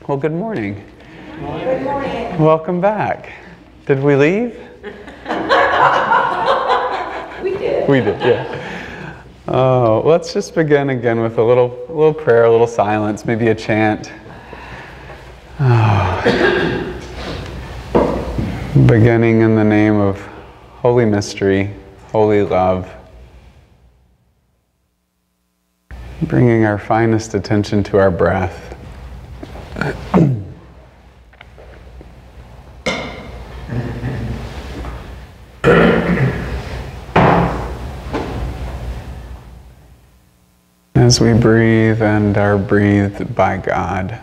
Well, good morning. Good morning. Welcome back. Did we leave? We did. We did, yeah. Oh, let's just begin again with a little prayer, a little silence, maybe a chant. Oh. Beginning in the name of Holy Mystery, Holy Love, bringing our finest attention to our breath. As we breathe and are breathed by God.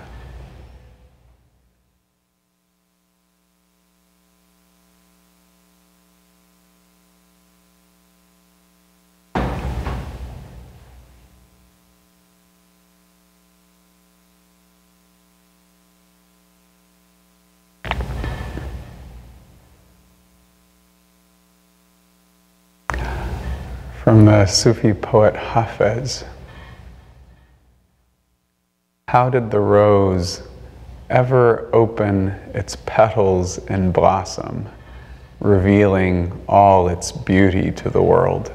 From the Sufi poet Hafez. How did the rose ever open its petals and blossom, revealing all its beauty to the world?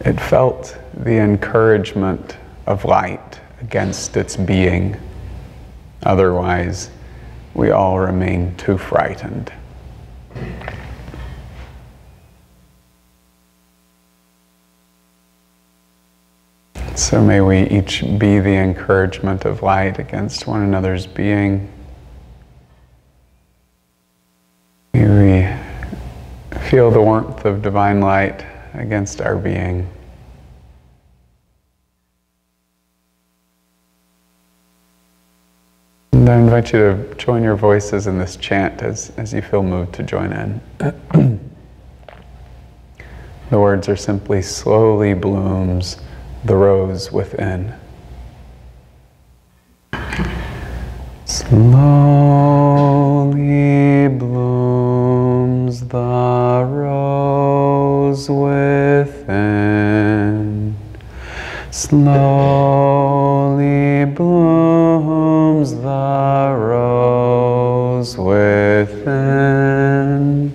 It felt the encouragement of light against its being. Otherwise, we all remain too frightened. So may we each be the encouragement of light against one another's being. May we feel the warmth of divine light against our being. And I invite you to join your voices in this chant as you feel moved to join in. The words are simply, slowly blooms the rose within. Slowly blooms the rose within. Slowly blooms the rose within.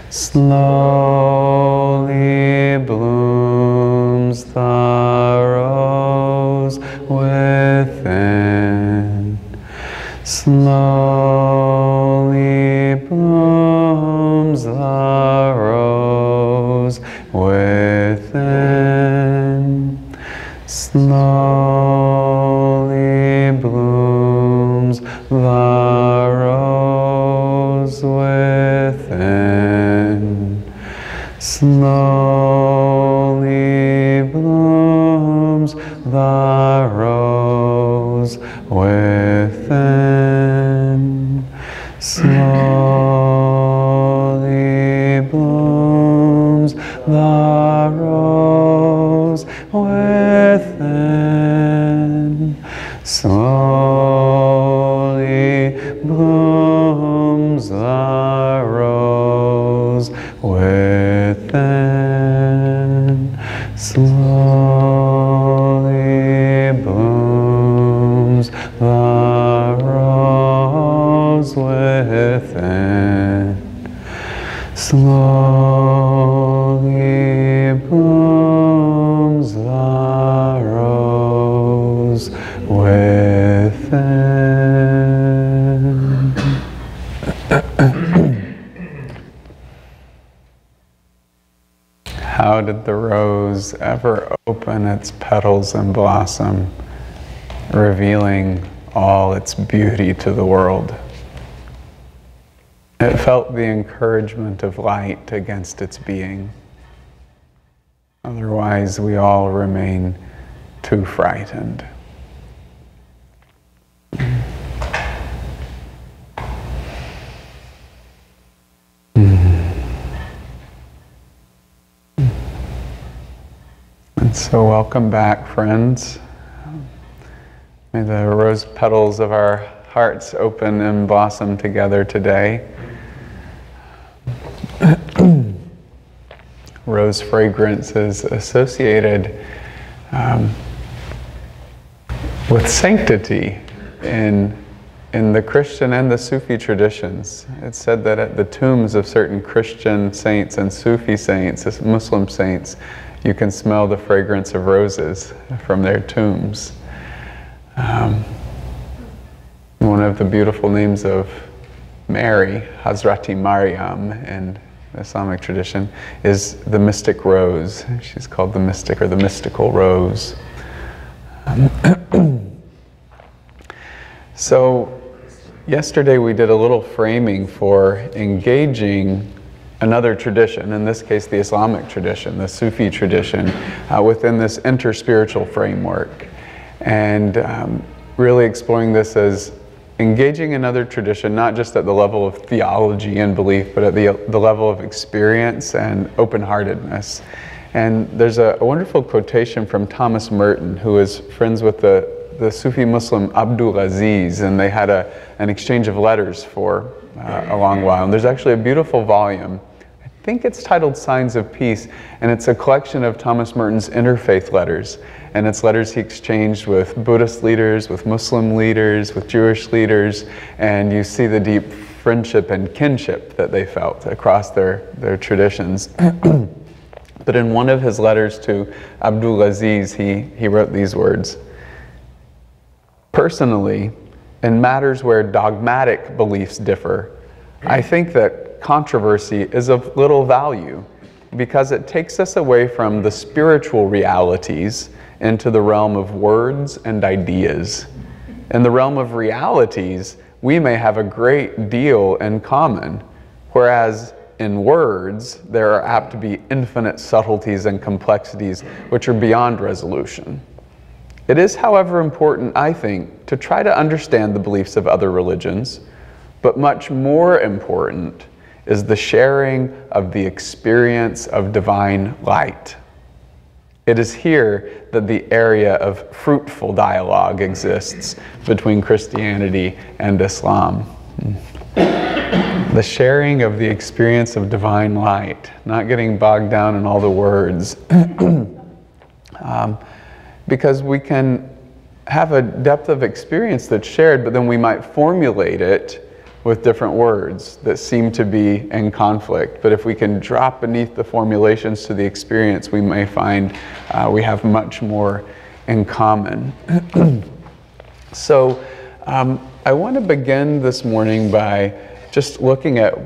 Slowly blooms the rose within. Slowly blooms the rose within. Slowly blooms the rose within. Slowly blooms the rose within. Slowly blooms the rose within. Slowly blooms the rose within. Slowly blooms the rose within. Slowly blooms the rose within. How did the rose ever open its petals and blossom, revealing all its beauty to the world? It felt the encouragement of light against its being. Otherwise, we all remain too frightened. And so welcome back, friends. May the rose petals of our hearts open and blossom together today. Rose fragrance is associated with sanctity, in the Christian and the Sufi traditions. It's said that at the tombs of certain Christian saints and Sufi saints, Muslim saints, you can smell the fragrance of roses from their tombs. One of the beautiful names of Mary, Hazrati Maryam, in the Islamic tradition, is the mystic rose. She's called the mystic or the mystical rose. So yesterday we did a little framing for engaging another tradition, in this case the Islamic tradition, the Sufi tradition, within this interspiritual framework. And really exploring this as engaging another tradition, not just at the level of theology and belief, but at the level of experience and open-heartedness. And there's a wonderful quotation from Thomas Merton, who is friends with the Sufi Muslim Abdul Aziz, and they had an exchange of letters for a long while. And there's actually a beautiful volume. I think it's titled Signs of Peace, and it's a collection of Thomas Merton's interfaith letters. And it's letters he exchanged with Buddhist leaders, with Muslim leaders, with Jewish leaders, and you see the deep friendship and kinship that they felt across their traditions. But in one of his letters to Abdul Aziz, he wrote these words: "Personally, in matters where dogmatic beliefs differ, I think that controversy is of little value because it takes us away from the spiritual realities into the realm of words and ideas. In the realm of realities, we may have a great deal in common, whereas in words, there are apt to be infinite subtleties and complexities which are beyond resolution. It is, however, important, I think, to try to understand the beliefs of other religions, but much more important is the sharing of the experience of divine light. It is here that the area of fruitful dialogue exists between Christianity and Islam. The sharing of the experience of divine light, not getting bogged down in all the words. Because we can have a depth of experience that's shared, but then we might formulate it with different words that seem to be in conflict. But if we can drop beneath the formulations to the experience, we may find we have much more in common. So I want to begin this morning by just looking at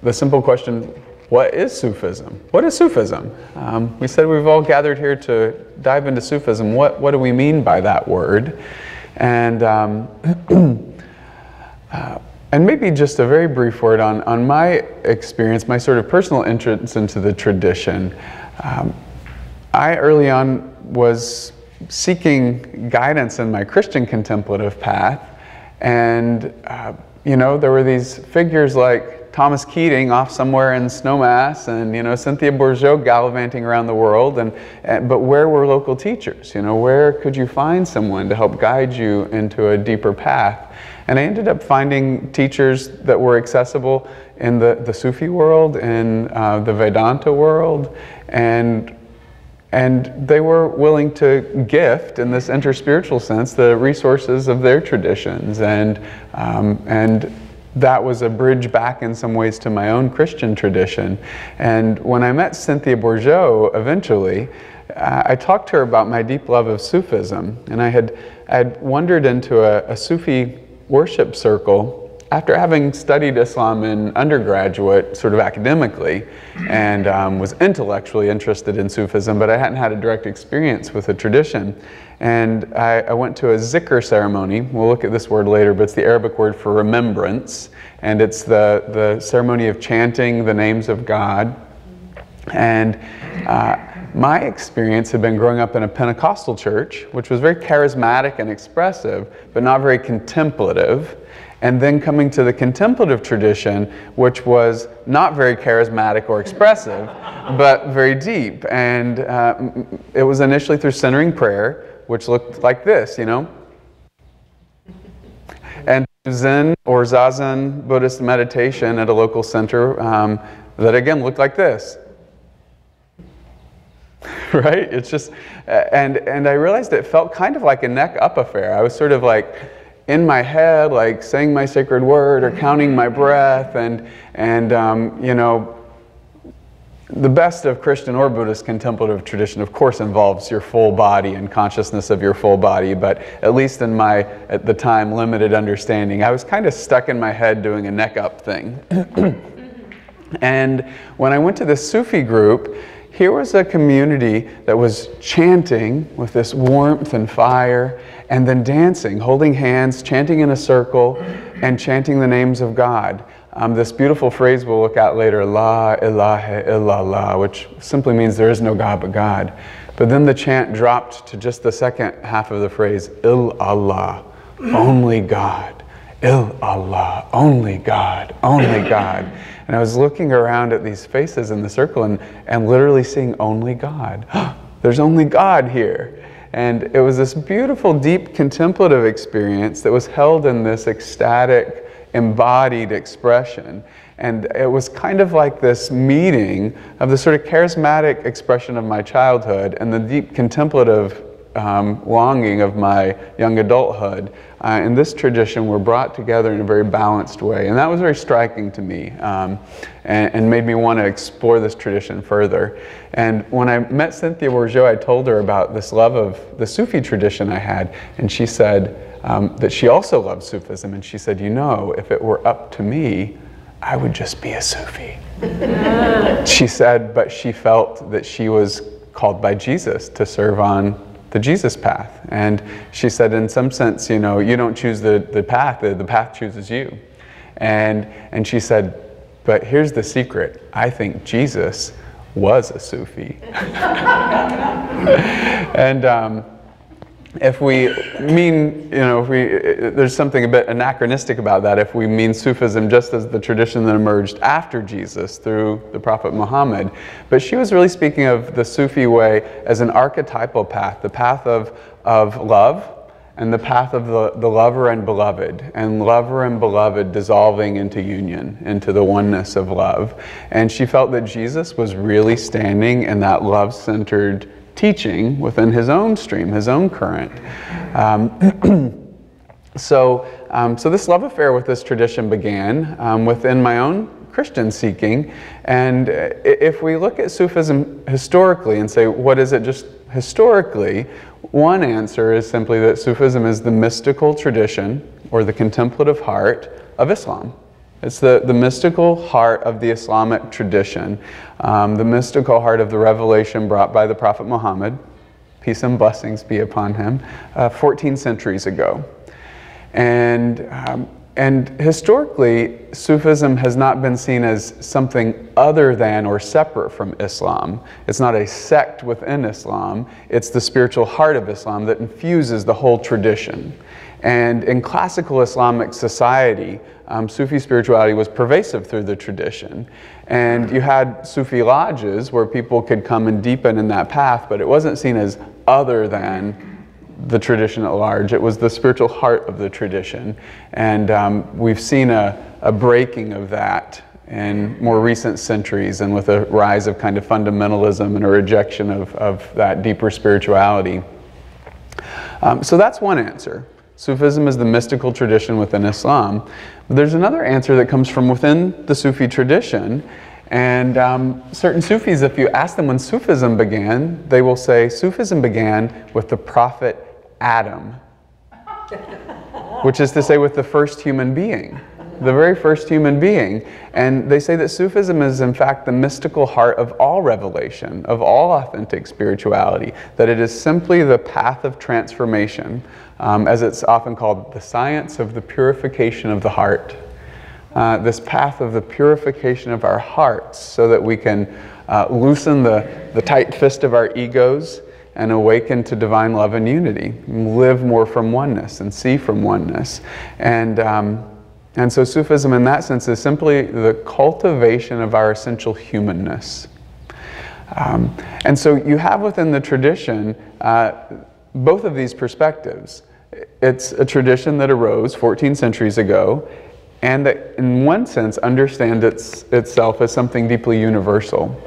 the simple question, what is Sufism? What is Sufism? We said we've all gathered here to dive into Sufism. What do we mean by that word? And and maybe just a very brief word on my experience, my sort of personal entrance into the tradition. I early on was seeking guidance in my Christian contemplative path, and there were these figures like Thomas Keating off somewhere in Snowmass, and Cynthia Bourgeault gallivanting around the world, but where were local teachers? Where could you find someone to help guide you into a deeper path? And I ended up finding teachers that were accessible in the Sufi world, in the Vedanta world, and they were willing to gift, in this interspiritual sense, the resources of their traditions, and that was a bridge back in some ways to my own Christian tradition. And when I met Cynthia Bourgeault eventually, I talked to her about my deep love of Sufism, and I'd wandered into a Sufi worship circle after having studied Islam in undergraduate, sort of academically, and was intellectually interested in Sufism, but I hadn't had a direct experience with the tradition. And I went to a zikr ceremony. We'll look at this word later, but it's the Arabic word for remembrance, and it's the ceremony of chanting the names of God. And my experience had been growing up in a Pentecostal church, which was very charismatic and expressive, but not very contemplative. And then coming to the contemplative tradition, which was not very charismatic or expressive, but very deep. And it was initially through centering prayer, which looked like this, and Zen or Zazen Buddhist meditation at a local center that again looked like this. Right? It's just, and I realized it felt kind of like a neck up affair. I was sort of like, in my head, like saying my sacred word or counting my breath, and you know, the best of Christian or Buddhist contemplative tradition, of course, involves your full body and consciousness of your full body, but at least in my, at the time, limited understanding, I was kind of stuck in my head doing a neck up thing. And when I went to this Sufi group, here was a community that was chanting with this warmth and fire, and then dancing, holding hands, chanting in a circle, and chanting the names of God. This beautiful phrase we'll look at later, La ilaha illallah, which simply means there is no God but God. But then the chant dropped to just the second half of the phrase, Il-Allah, only God. Il-Allah, only God, only God. And I was looking around at these faces in the circle and literally seeing only God. There's only God here. And it was this beautiful, deep contemplative experience that was held in this ecstatic, embodied expression. And it was kind of like this meeting of the sort of charismatic expression of my childhood and the deep contemplative longing of my young adulthood. In this tradition were brought together in a very balanced way. And that was very striking to me and made me want to explore this tradition further. And when I met Cynthia Bourgeot, I told her about this love of the Sufi tradition I had. And she said that she also loved Sufism. And she said, you know, if it were up to me, I would just be a Sufi. She said, but she felt that she was called by Jesus to serve on the Jesus path. And she said, in some sense, you know, you don't choose the path, the path chooses you. And she said, but here's the secret. I think Jesus was a Sufi. And if we mean, you know, there's something a bit anachronistic about that if we mean Sufism just as the tradition that emerged after Jesus through the Prophet Muhammad. But she was really speaking of the Sufi way as an archetypal path, the path of love and the path of the lover and beloved dissolving into union, into the oneness of love. And she felt that Jesus was really standing in that love-centered teaching within his own stream, his own current. So this love affair with this tradition began within my own Christian seeking. And if we look at Sufism historically and say, what is it just historically? One answer is simply that Sufism is the mystical tradition or the contemplative heart of Islam. It's the mystical heart of the Islamic tradition, the mystical heart of the revelation brought by the Prophet Muhammad, peace and blessings be upon him, 14 centuries ago. And historically, Sufism has not been seen as something other than or separate from Islam. It's not a sect within Islam. It's the spiritual heart of Islam that infuses the whole tradition. And in classical Islamic society, Sufi spirituality was pervasive through the tradition. And you had Sufi lodges where people could come and deepen in that path, but it wasn't seen as other than the tradition at large. It was the spiritual heart of the tradition. And we've seen a breaking of that in more recent centuries and with a rise of kind of fundamentalism and a rejection of that deeper spirituality. So that's one answer. Sufism is the mystical tradition within Islam. But there's another answer that comes from within the Sufi tradition. And certain Sufis, if you ask them when Sufism began, they will say Sufism began with the prophet Adam, which is to say with the first human being, the very first human being. And they say that Sufism is in fact the mystical heart of all revelation, of all authentic spirituality, that it is simply the path of transformation, as it's often called, the science of the purification of the heart. This path of the purification of our hearts so that we can loosen the tight fist of our egos and awaken to divine love and unity, and live more from oneness and see from oneness. And so Sufism in that sense is simply the cultivation of our essential humanness. And so you have within the tradition both of these perspectives. It's a tradition that arose 14 centuries ago and that in one sense understands itself as something deeply universal.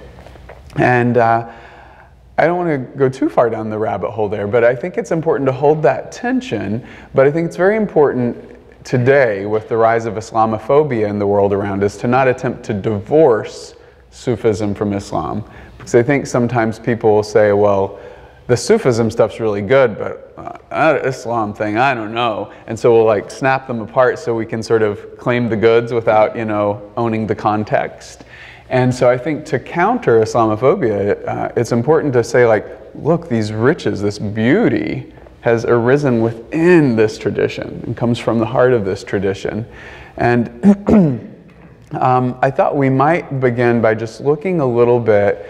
And I don't want to go too far down the rabbit hole there, but I think it's important to hold that tension. But I think it's very important today, with the rise of Islamophobia in the world around us, to not attempt to divorce Sufism from Islam. Because I think sometimes people will say, well, the Sufism stuff's really good, but that Islam thing, I don't know. And so we'll like snap them apart so we can sort of claim the goods without, owning the context. And so I think to counter Islamophobia, it's important to say, like, look, these riches, this beauty has arisen within this tradition and comes from the heart of this tradition. And I thought we might begin by just looking a little bit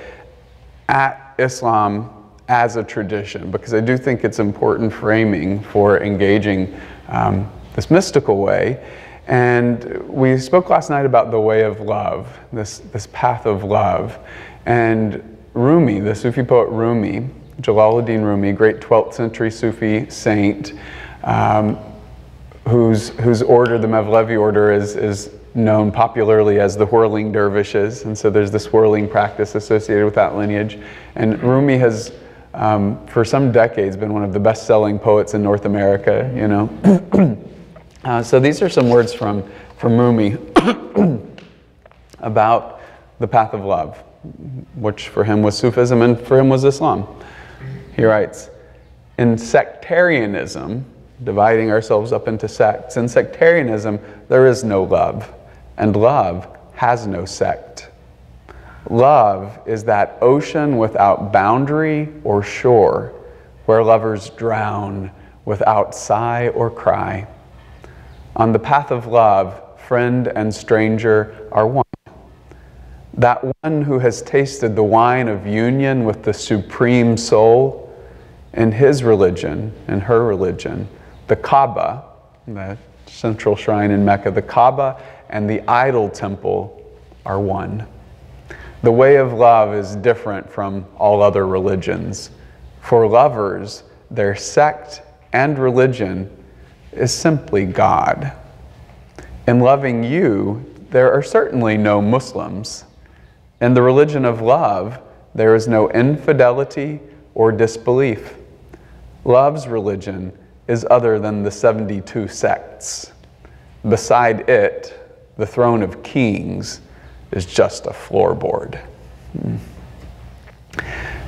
at Islam as a tradition, because I do think it's important framing for engaging this mystical way. And we spoke last night about the way of love, this path of love. And Rumi, the Sufi poet Rumi, Jalaluddin Rumi, great 12th century Sufi saint, whose order, the Mevlevi order, is known popularly as the whirling dervishes. And so there's this whirling practice associated with that lineage. And Rumi has, for some decades, been one of the best-selling poets in North America, So these are some words from Rumi about the path of love, which for him was Sufism and for him was Islam. He writes, in sectarianism, dividing ourselves up into sects, in sectarianism there is no love, and love has no sect. Love is that ocean without boundary or shore, where lovers drown without sigh or cry. On the path of love, friend and stranger are one. That one who has tasted the wine of union with the supreme soul, in his religion, in her religion, the Kaaba, the central shrine in Mecca, the Kaaba and the idol temple are one. The way of love is different from all other religions. For lovers, their sect and religion is simply God. In loving you, there are certainly no Muslims. In the religion of love, there is no infidelity or disbelief. Love's religion is other than the 72 sects. Beside it, the throne of kings is just a floorboard.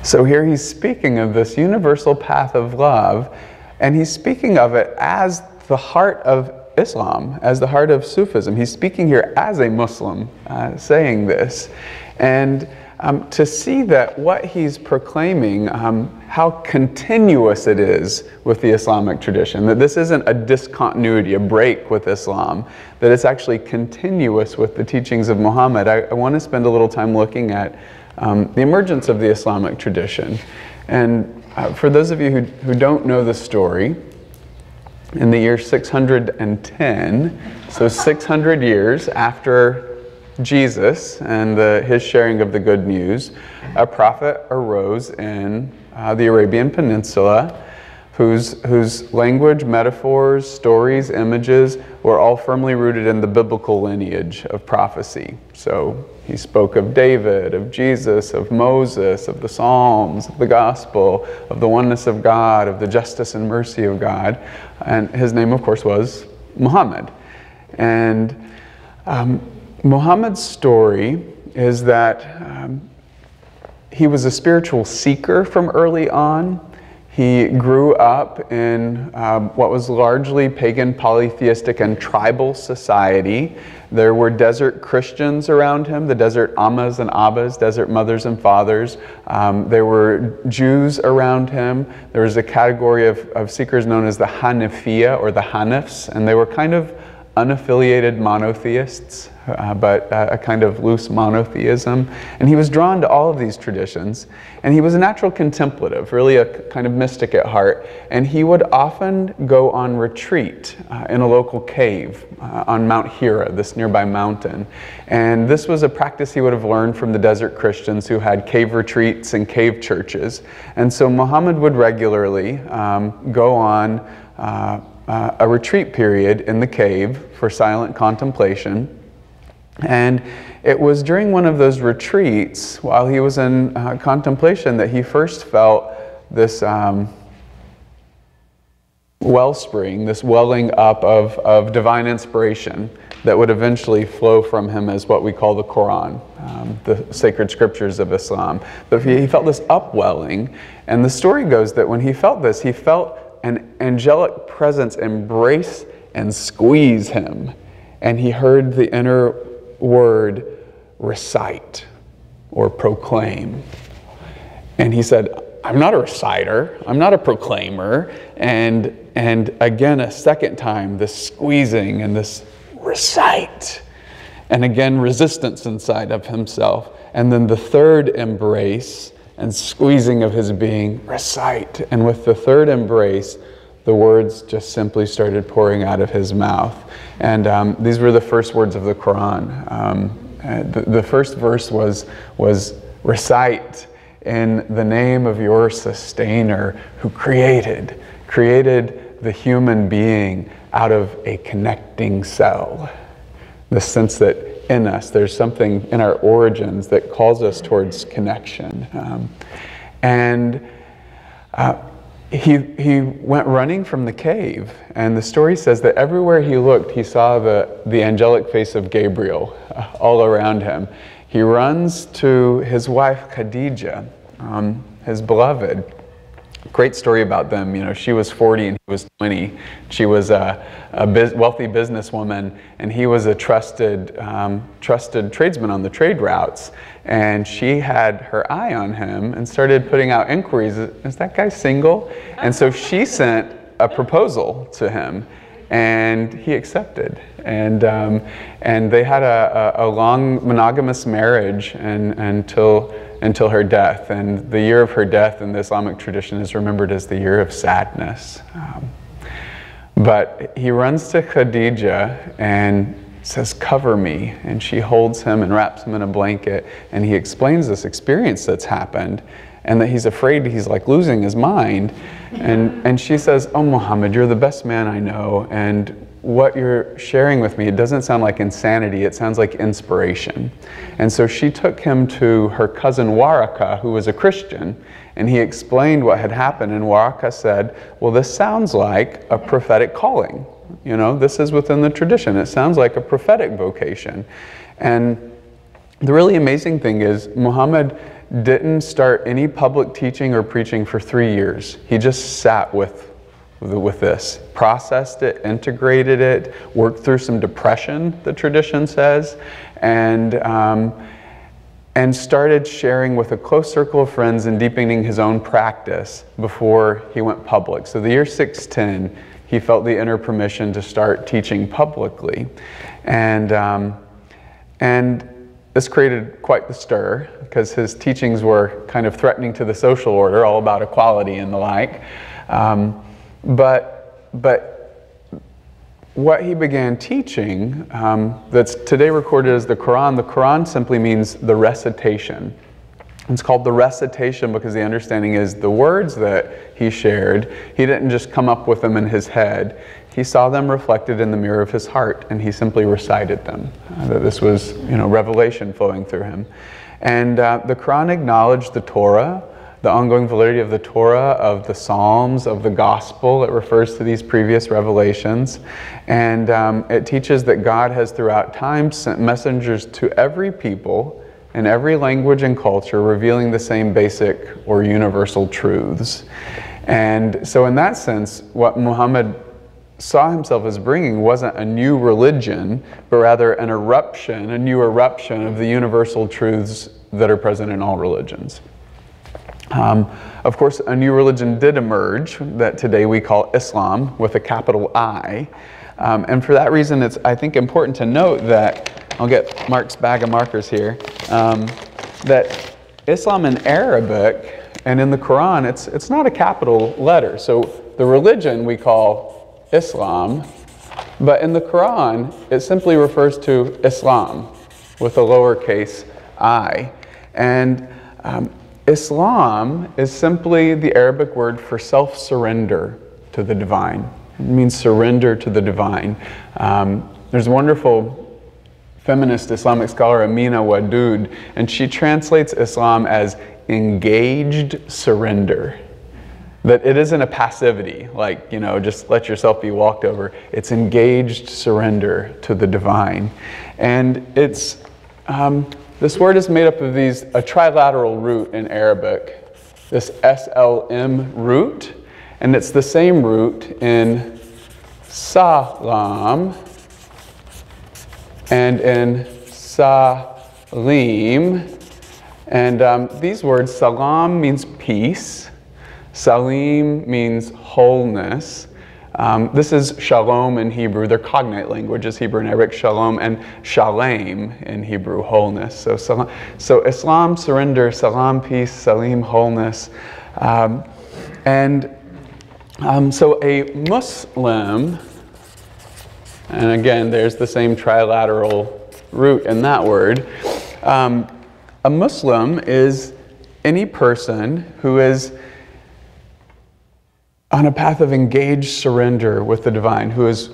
So here he's speaking of this universal path of love, and he's speaking of it as the heart of Islam, as the heart of Sufism. He's speaking here as a Muslim, saying this. And to see that what he's proclaiming, how continuous it is with the Islamic tradition, that this isn't a discontinuity, a break with Islam, that it's actually continuous with the teachings of Muhammad, I want to spend a little time looking at the emergence of the Islamic tradition. And for those of you who don't know the story, in the year 610, so 600 years after Jesus and his sharing of the good news, a prophet arose in the Arabian Peninsula whose language, metaphors, stories, images were all firmly rooted in the biblical lineage of prophecy. So he spoke of David, of Jesus, of Moses, of the Psalms, of the Gospel, of the oneness of God, of the justice and mercy of God. And his name, of course, was Muhammad. And Muhammad's story is that he was a spiritual seeker from early on. He grew up in what was largely pagan, polytheistic, and tribal society. There were desert Christians around him, the desert Ammas and Abbas, desert mothers and fathers. There were Jews around him. There was a category of seekers known as the Hanafiya, or the Hanifs, and they were kind of unaffiliated monotheists, but a kind of loose monotheism. And he was drawn to all of these traditions, and he was a natural contemplative, really a kind of mystic at heart, and he would often go on retreat in a local cave on Mount Hira, this nearby mountain. And this was a practice he would have learned from the desert Christians who had cave retreats and cave churches. And so Muhammad would regularly go on a retreat period in the cave for silent contemplation. And it was during one of those retreats, while he was in contemplation, that he first felt this wellspring, this welling up of divine inspiration that would eventually flow from him as what we call the Quran, the sacred scriptures of Islam. But he felt this upwelling, and the story goes that when he felt this, he felt an angelic presence embrace and squeeze him, and he heard the inner word recite or proclaim. And he said, I'm not a reciter, I'm not a proclaimer. And again, a second time, this squeezing and this recite. And again, resistance inside of himself. And then the third embrace and squeezing of his being, recite. And with the third embrace, the words just simply started pouring out of his mouth. And these were the first words of the Quran. The first verse was recite in the name of your sustainer who created the human being out of a connecting cell. The sense that in us there's something in our origins that calls us towards connection. He went running from the cave, and the story says that everywhere he looked, he saw the angelic face of Gabriel all around him. He runs to his wife Khadija, his beloved. Great story about them. You know, she was 40 and he was 20. She was a wealthy businesswoman, and he was a trusted tradesman on the trade routes. And she had her eye on him and started putting out inquiries. Is that guy single? And so she sent a proposal to him, and he accepted. And they had a long monogamous marriage until her death. And the year of her death in the Islamic tradition is remembered as the year of sadness. But he runs to Khadija and says, cover me. And she holds him and wraps him in a blanket. And he explains this experience that's happened, and that he's afraid he's like losing his mind. And she says, oh, Muhammad, you're the best man I know. And what you're sharing with me, it doesn't sound like insanity, it sounds like inspiration. And so she took him to her cousin Waraka, who was a Christian, and he explained what had happened. And Waraka said, well, this sounds like a prophetic calling. You know, this is within the tradition. It sounds like a prophetic vocation. And the really amazing thing is, Muhammad didn't start any public teaching or preaching for 3 years. He just sat with this, processed it, integrated it, worked through some depression, the tradition says, and started sharing with a close circle of friends and deepening his own practice before he went public. So the year 610, he felt the inner permission to start teaching publicly. And this created quite the stir, because his teachings were kind of threatening to the social order, all about equality and the like. But what he began teaching, that's today recorded as the Quran simply means the recitation. It's called the recitation because the understanding is the words that he shared, he didn't just come up with them in his head. He saw them reflected in the mirror of his heart, and he simply recited them. That this was, revelation flowing through him. And the Quran acknowledged the Torah, the ongoing validity of the Torah, of the Psalms, of the Gospel. It refers to these previous revelations. And it teaches that God has throughout time sent messengers to every people in every language and culture, revealing the same basic or universal truths. And so in that sense, what Muhammad saw himself as bringing wasn't a new religion, but rather a new eruption of the universal truths that are present in all religions. Of course, a new religion did emerge that today we call Islam with a capital I. And for that reason, it's, I think, important to note that, I'll get Mark's bag of markers here, that Islam in Arabic and in the Quran, it's not a capital letter. So the religion we call Islam, but in the Quran, it simply refers to Islam with a lowercase I. And Islam is simply the Arabic word for self-surrender to the divine. It means surrender to the divine. There's a wonderful feminist Islamic scholar Amina Wadud, and she translates Islam as engaged surrender. That it isn't a passivity, like, just let yourself be walked over. It's engaged surrender to the divine. And it's, this word is made up of a trilateral root in Arabic, this SLM root, and it's the same root in salam and in salim. And these words, salam means peace, salim means wholeness. This is shalom in Hebrew. They're cognate languages, Hebrew and Arabic, shalom, and shalem in Hebrew, wholeness. So Islam, surrender, salam, peace, salim, wholeness. So a Muslim, and again, there's the same trilateral root in that word. A Muslim is any person who is on a path of engaged surrender with the divine, who is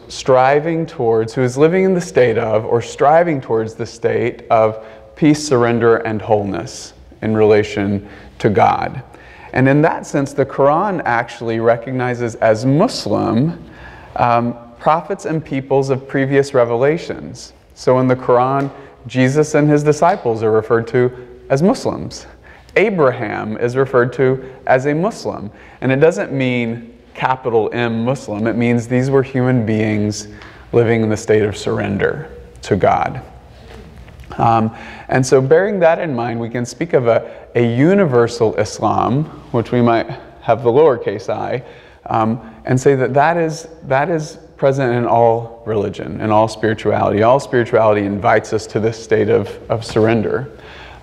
living in the state of, or striving towards the state of peace, surrender, and wholeness in relation to God. And in that sense, the Quran actually recognizes as Muslim prophets and peoples of previous revelations. So in the Quran, Jesus and his disciples are referred to as Muslims. Abraham is referred to as a Muslim. And it doesn't mean capital M Muslim. It means these were human beings living in the state of surrender to God. And so bearing that in mind, we can speak of a universal Islam, which we might have the lowercase I, and say that is present in all religion, in all spirituality. All spirituality invites us to this state of surrender.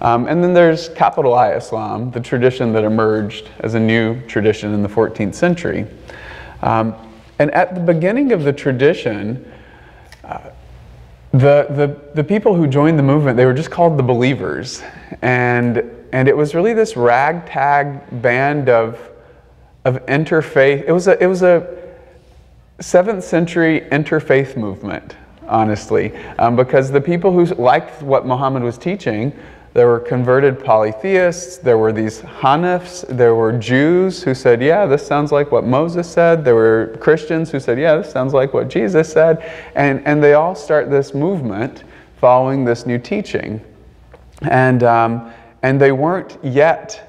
And then there's capital I Islam, the tradition that emerged as a new tradition in the 14th century. And at the beginning of the tradition, the people who joined the movement, they were just called the believers. And it was really this ragtag band of interfaith. It was a 7th century interfaith movement, honestly, because the people who liked what Muhammad was teaching, there were converted polytheists, there were these Hanifs, there were Jews who said, yeah, this sounds like what Moses said. There were Christians who said, yeah, this sounds like what Jesus said. And they all start this movement following this new teaching. And they weren't yet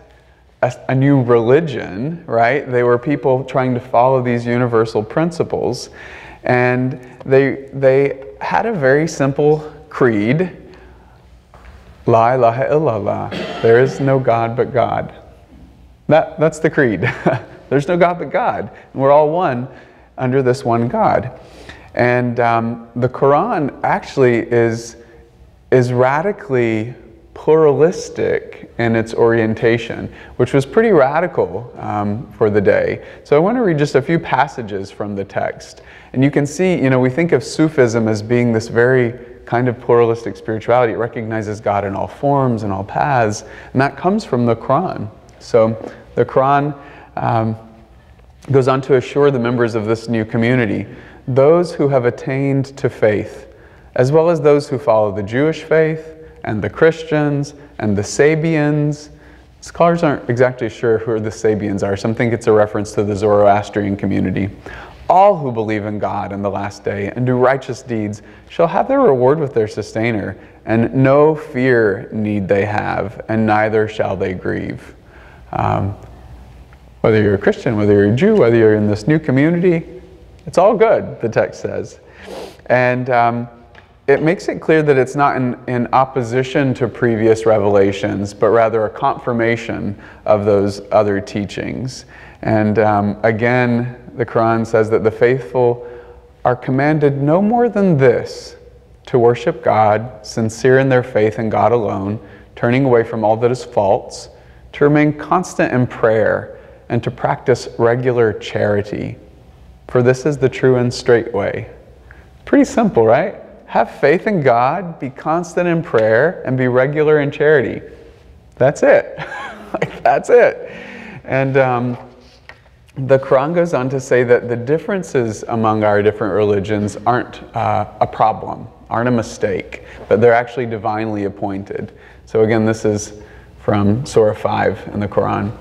a new religion, right? They were people trying to follow these universal principles. And they had a very simple creed. La ilaha illallah. There is no God but God. That's the creed. There's no God but God. And we're all one under this one God. And the Quran actually is radically pluralistic in its orientation, which was pretty radical for the day. So I want to read just a few passages from the text. And you can see, we think of Sufism as being this very kind of pluralistic spirituality. It recognizes God in all forms and all paths, and that comes from the Quran. So the Quran goes on to assure the members of this new community, those who have attained to faith, as well as those who follow the Jewish faith, and the Christians, and the Sabians. Scholars aren't exactly sure who the Sabians are. Some think it's a reference to the Zoroastrian community. All who believe in God in the last day and do righteous deeds shall have their reward with their sustainer, and no fear need they have, and neither shall they grieve. Whether you're a Christian, whether you're a Jew, whether you're in this new community, it's all good, the text says. And it makes it clear that it's not in opposition to previous revelations, but rather a confirmation of those other teachings. And again, the Quran says that the faithful are commanded no more than this, to worship God, sincere in their faith in God alone, turning away from all that is false, to remain constant in prayer, and to practice regular charity. For this is the true and straight way. Pretty simple, right? Have faith in God, be constant in prayer, and be regular in charity. That's it. That's it. And the Quran goes on to say that the differences among our different religions aren't a problem aren't a mistake, but they're actually divinely appointed. So again, this is from Surah 5 in the Quran.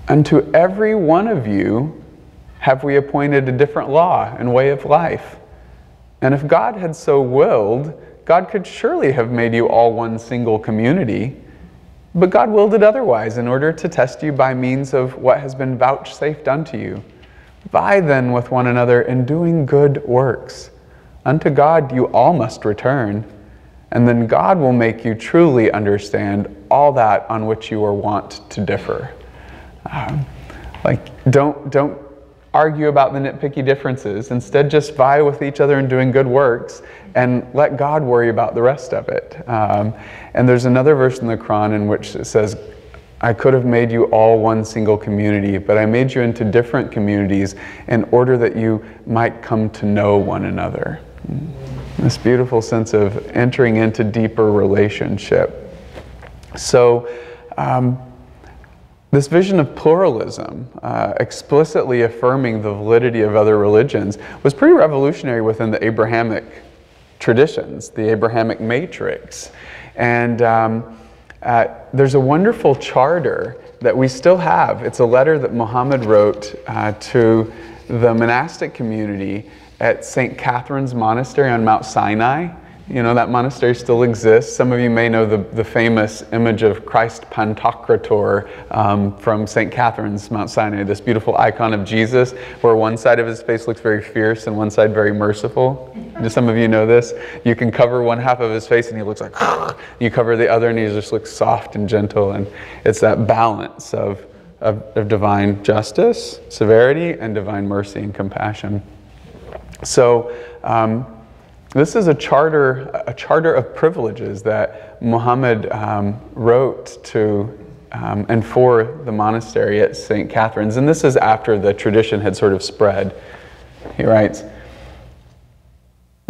Unto every one of you have we appointed a different law and way of life. And if God had so willed, God could surely have made you all one single community. But God willed it otherwise in order to test you by means of what has been vouchsafed unto you. Vie then with one another in doing good works. Unto God you all must return, and then God will make you truly understand all that on which you are wont to differ. Don't argue about the nitpicky differences. Instead, just vie with each other in doing good works and let God worry about the rest of it. And there's another verse in the Quran in which it says, I could have made you all one single community, but I made you into different communities in order that you might come to know one another. This beautiful sense of entering into deeper relationship. So, this vision of pluralism, explicitly affirming the validity of other religions, was pretty revolutionary within the Abrahamic traditions, the Abrahamic matrix. And there's a wonderful charter that we still have. It's a letter that Muhammad wrote to the monastic community at St. Catherine's Monastery on Mount Sinai. You know, that monastery still exists. Some of you may know the famous image of Christ Pantocrator from St. Catherine's, Mount Sinai, this beautiful icon of Jesus, where one side of his face looks very fierce and one side very merciful. Do some of you know this? You can cover one half of his face and he looks like, you cover the other and he just looks soft and gentle. And it's that balance of divine justice, severity, and divine mercy and compassion. So, this is a charter of privileges that Muhammad wrote to and for the monastery at St. Catherine's. And this is after the tradition had sort of spread. He writes,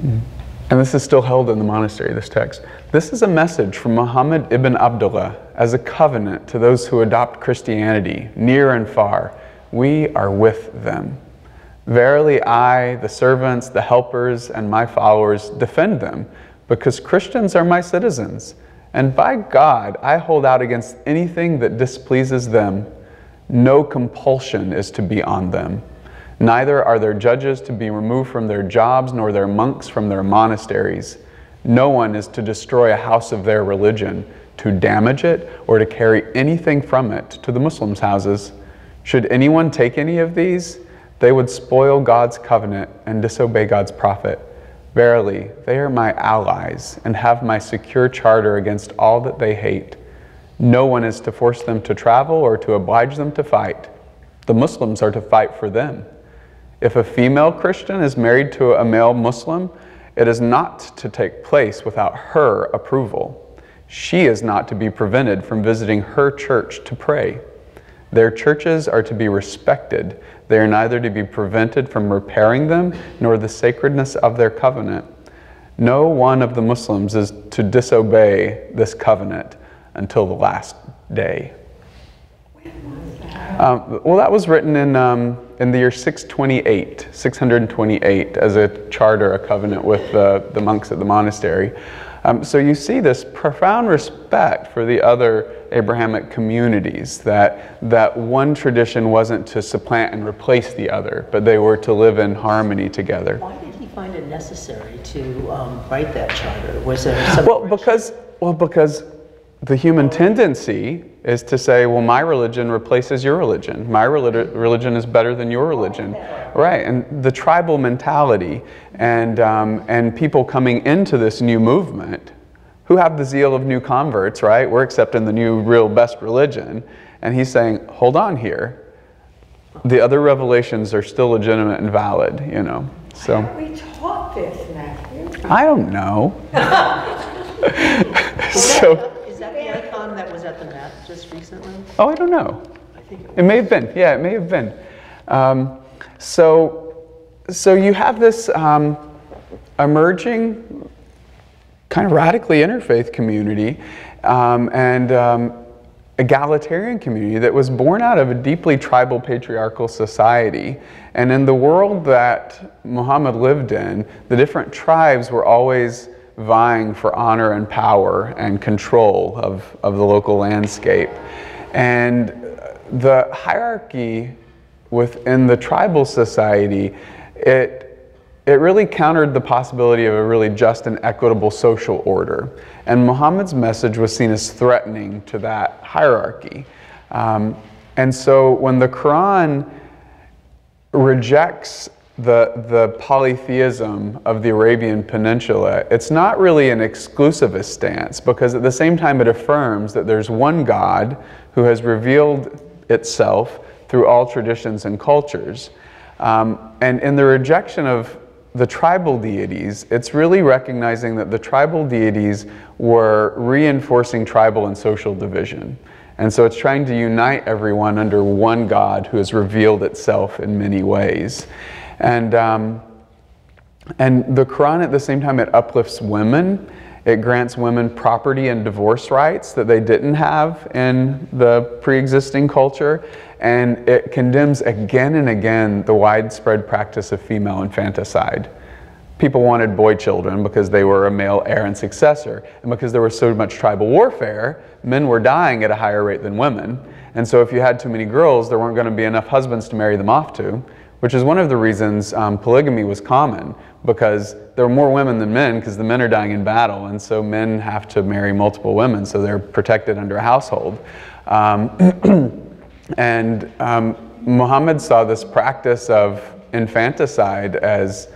and this is still held in the monastery, this text. This is a message from Muhammad ibn Abdullah as a covenant to those who adopt Christianity, near and far. We are with them. Verily I, the servants, the helpers, and my followers defend them, because Christians are my citizens. And by God, I hold out against anything that displeases them. No compulsion is to be on them. Neither are their judges to be removed from their jobs, nor their monks from their monasteries. No one is to destroy a house of their religion, to damage it, or to carry anything from it to the Muslims' houses. Should anyone take any of these, they would spoil God's covenant and disobey God's prophet. Verily, they are my allies and have my secure charter against all that they hate. No one is to force them to travel or to oblige them to fight. The Muslims are to fight for them. If a female Christian is married to a male Muslim, it is not to take place without her approval. She is not to be prevented from visiting her church to pray. Their churches are to be respected. They are neither to be prevented from repairing them, nor the sacredness of their covenant. No one of the Muslims is to disobey this covenant until the last day. Well, that was written in the year 628 as a charter, a covenant with the monks at the monastery. So you see this profound respect for the other Abrahamic communities, that one tradition wasn't to supplant and replace the other, but they were to live in harmony together. Why did he find it necessary to write that charter? Was there some because the human tendency is to say, well, my religion replaces your religion. My religion is better than your religion. Right, and the tribal mentality and people coming into this new movement who have the zeal of new converts, right? We're accepting the new, real, best religion. And he's saying, hold on here. The other revelations are still legitimate and valid, you know. So We taught this, Matthew. I don't know. Is that the icon that was at the Met just recently? Oh, I don't know. I think It may have been. Yeah, it may have been. So you have this emerging kind of radically interfaith community, and egalitarian community that was born out of a deeply tribal patriarchal society. And in the world that Muhammad lived in, the different tribes were always vying for honor and power and control of the local landscape. And the hierarchy within the tribal society, it really countered the possibility of a really just and equitable social order. And Muhammad's message was seen as threatening to that hierarchy. And so when the Quran rejects the polytheism of the Arabian Peninsula, it's not really an exclusivist stance, because at the same time it affirms that there's one God who has revealed itself through all traditions and cultures. And in the rejection of the tribal deities, it's really recognizing that the tribal deities were reinforcing tribal and social division. And so it's trying to unite everyone under one God who has revealed itself in many ways. And the Quran, at the same time, it uplifts women. It grants women property and divorce rights that they didn't have in the pre-existing culture. And it condemns again and again the widespread practice of female infanticide. People wanted boy children because they were a male heir and successor. And because there was so much tribal warfare, men were dying at a higher rate than women. And so if you had too many girls, there weren't going to be enough husbands to marry them off to, which is one of the reasons polygamy was common, because there were more women than men because the men are dying in battle. And so men have to marry multiple women so they're protected under a household. And Muhammad saw this practice of infanticide as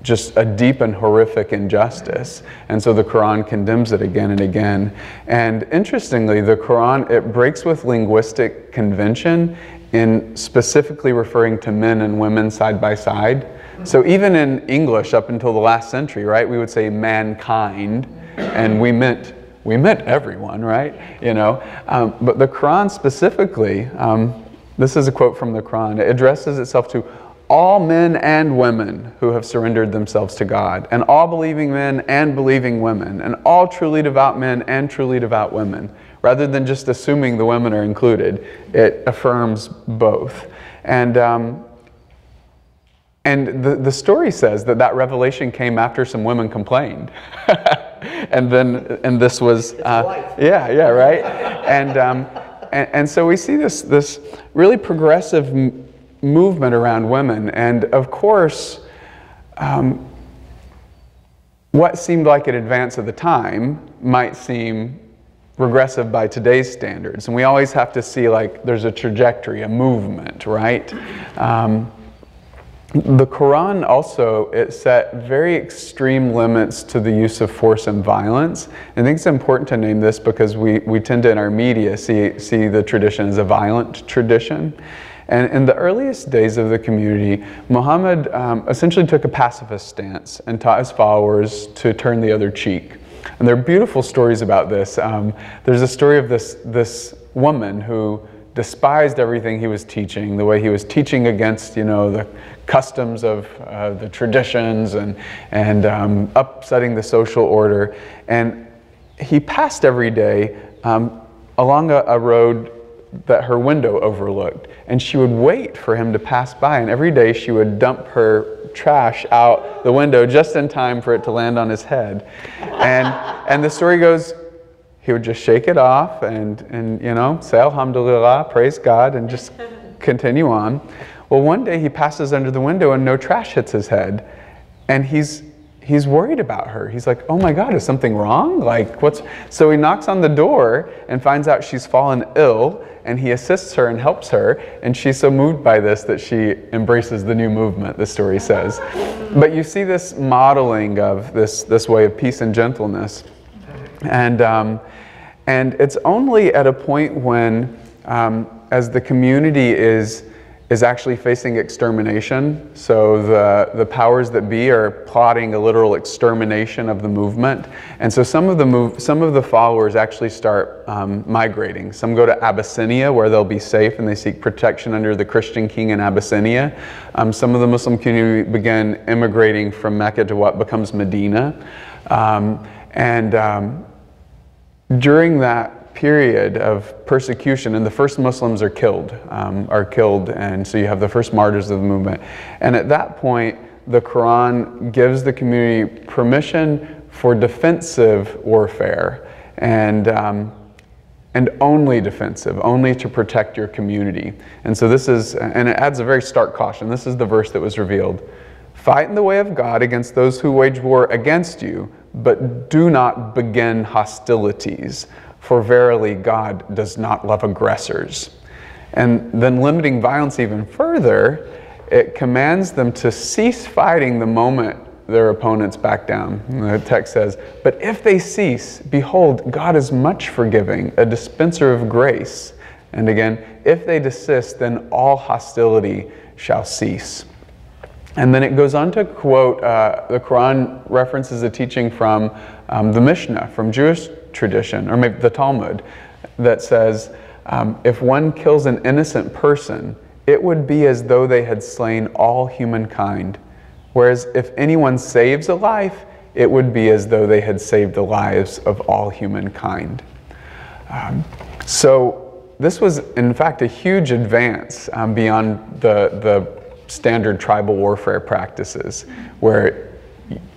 just a deep and horrific injustice. And so the Quran condemns it again and again. And interestingly, the Quran, it breaks with linguistic convention in specifically referring to men and women side by side. So even in English up until the last century, right, we would say mankind, and we meant everyone, right? You know, but the Quran specifically, this is a quote from the Quran, it addresses itself to all men and women who have surrendered themselves to God, and all believing men and believing women, and all truly devout men and truly devout women. Rather than just assuming the women are included, it affirms both. And the story says that revelation came after some women complained. And this was, yeah, right? And so we see this really progressive movement around women. And of course, what seemed like an advance of the time might seem regressive by today's standards. And we always have to see, like, there's a trajectory, a movement, right? The Quran also, it set very extreme limits to the use of force and violence. I think it's important to name this because we tend to, in our media, see the tradition as a violent tradition. And in the earliest days of the community, Muhammad essentially took a pacifist stance and taught his followers to turn the other cheek. And there are beautiful stories about this. There's a story of this woman who despised everything he was teaching, the way he was teaching against, the customs of the traditions and upsetting the social order. And he passed every day along a road that her window overlooked. And she would wait for him to pass by. And every day she would dump her trash out the window just in time for it to land on his head. And the story goes, he would just shake it off and say Alhamdulillah, praise God, and just continue on. Well, one day he passes under the window and no trash hits his head. And he's worried about her. He's like, oh my God, is something wrong? Like, so he knocks on the door and finds out she's fallen ill, and he assists her and helps her, and she's so moved by this that she embraces the new movement, the story says. But you see this modeling of this way of peace and gentleness. And it's only at a point when, as the community is actually facing extermination, so the powers that be are plotting a literal extermination of the movement, and so some of the followers actually start migrating. Some go to Abyssinia, where they'll be safe and they seek protection under the Christian king in Abyssinia. Some of the Muslim community began immigrating from Mecca to what becomes Medina, during that period of persecution, and the first Muslims are killed, and so you have the first martyrs of the movement. And at that point, the Quran gives the community permission for defensive warfare, and only defensive, only to protect your community. And so this is, and it adds a very stark caution. This is the verse that was revealed. Fight in the way of God against those who wage war against you, but do not begin hostilities, for verily God does not love aggressors. And then limiting violence even further, it commands them to cease fighting the moment their opponents back down. The text says, but if they cease, behold, God is much forgiving, a dispenser of grace. And again, if they desist, then all hostility shall cease. And then it goes on to quote, the Quran references a teaching from the Mishnah, from Jewish tradition, or maybe the Talmud, that says, if one kills an innocent person, it would be as though they had slain all humankind. Whereas if anyone saves a life, it would be as though they had saved the lives of all humankind. So this was, in fact, a huge advance beyond the standard tribal warfare practices, where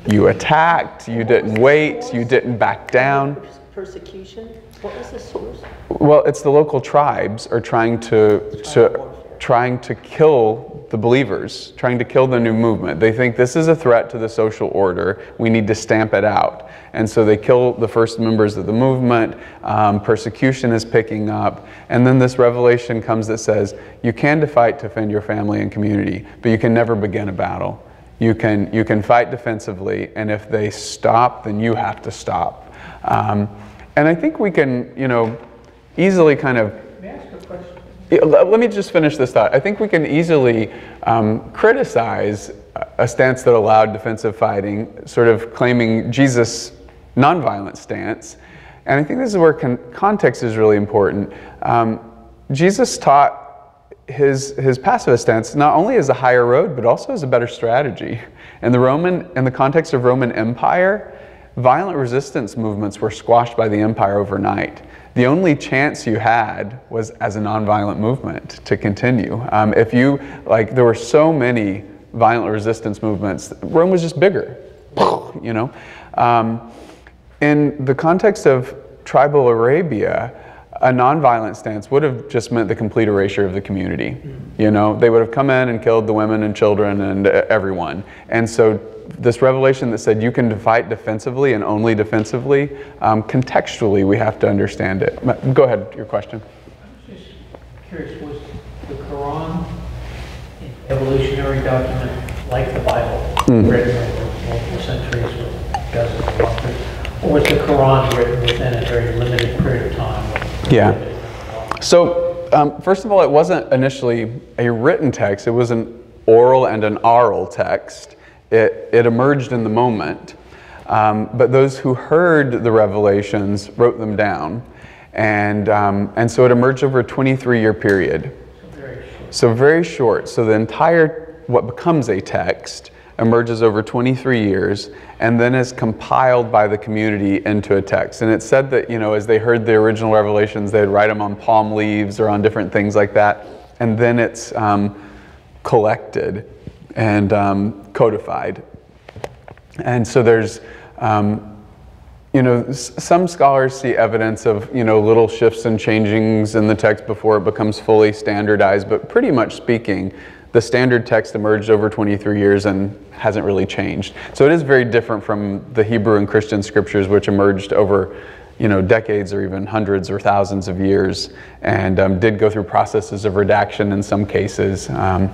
you attacked, you didn't wait, you didn't back down. Persecution? What was the source? Well, it's the local tribes are trying to kill the believers, trying to kill the new movement. They think this is a threat to the social order. We need to stamp it out. And so they kill the first members of the movement. Persecution is picking up. And then this revelation comes that says, you can fight to defend your family and community, but you can never begin a battle. You can fight defensively, and if they stop, then you have to stop. And I think we can, easily kind of... May I ask a question? Let me just finish this thought. I think we can easily criticize a stance that allowed defensive fighting, sort of claiming Jesus' nonviolent stance. And I think this is where context is really important. Jesus taught his pacifist stance not only as a higher road, but also as a better strategy. In the context of Roman Empire, violent resistance movements were squashed by the empire overnight. The only chance you had was as a nonviolent movement to continue. There were so many violent resistance movements, Rome was just bigger, In the context of tribal Arabia, a nonviolent stance would have just meant the complete erasure of the community. They would have come in and killed the women and children and everyone. And so this revelation that said you can fight defensively and only defensively, contextually we have to understand it. Go ahead, your question. I'm just curious, was the Quran an evolutionary document like the Bible, written over multiple centuries with dozens of authors, or was the Quran written within a very limited period of time? Yeah. So, first of all, it wasn't initially a written text, it was an oral and an oral text. It emerged in the moment, but those who heard the revelations wrote them down, and so it emerged over a 23-year period. So very short. So the entire, what becomes a text, emerges over 23 years, and then is compiled by the community into a text. And it's said that, as they heard the original revelations, they'd write them on palm leaves or on different things like that, and then it's collected and codified. And so there's, some scholars see evidence of, little shifts and changings in the text before it becomes fully standardized, but pretty much speaking, the standard text emerged over 23 years and hasn't really changed. So it is very different from the Hebrew and Christian scriptures, which emerged over, decades or even hundreds or thousands of years, and did go through processes of redaction in some cases. Yeah,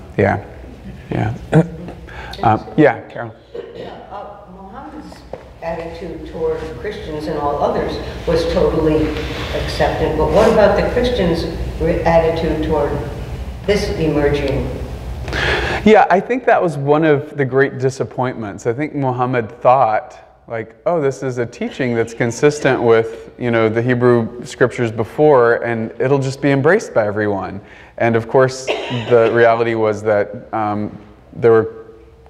Carol. Muhammad's attitude toward Christians and all others was totally accepted, but what about the Christians' attitude toward this emerging? Yeah, I think that was one of the great disappointments. I think Muhammad thought, this is a teaching that's consistent with, the Hebrew scriptures before, and it'll just be embraced by everyone. And of course, the reality was that there were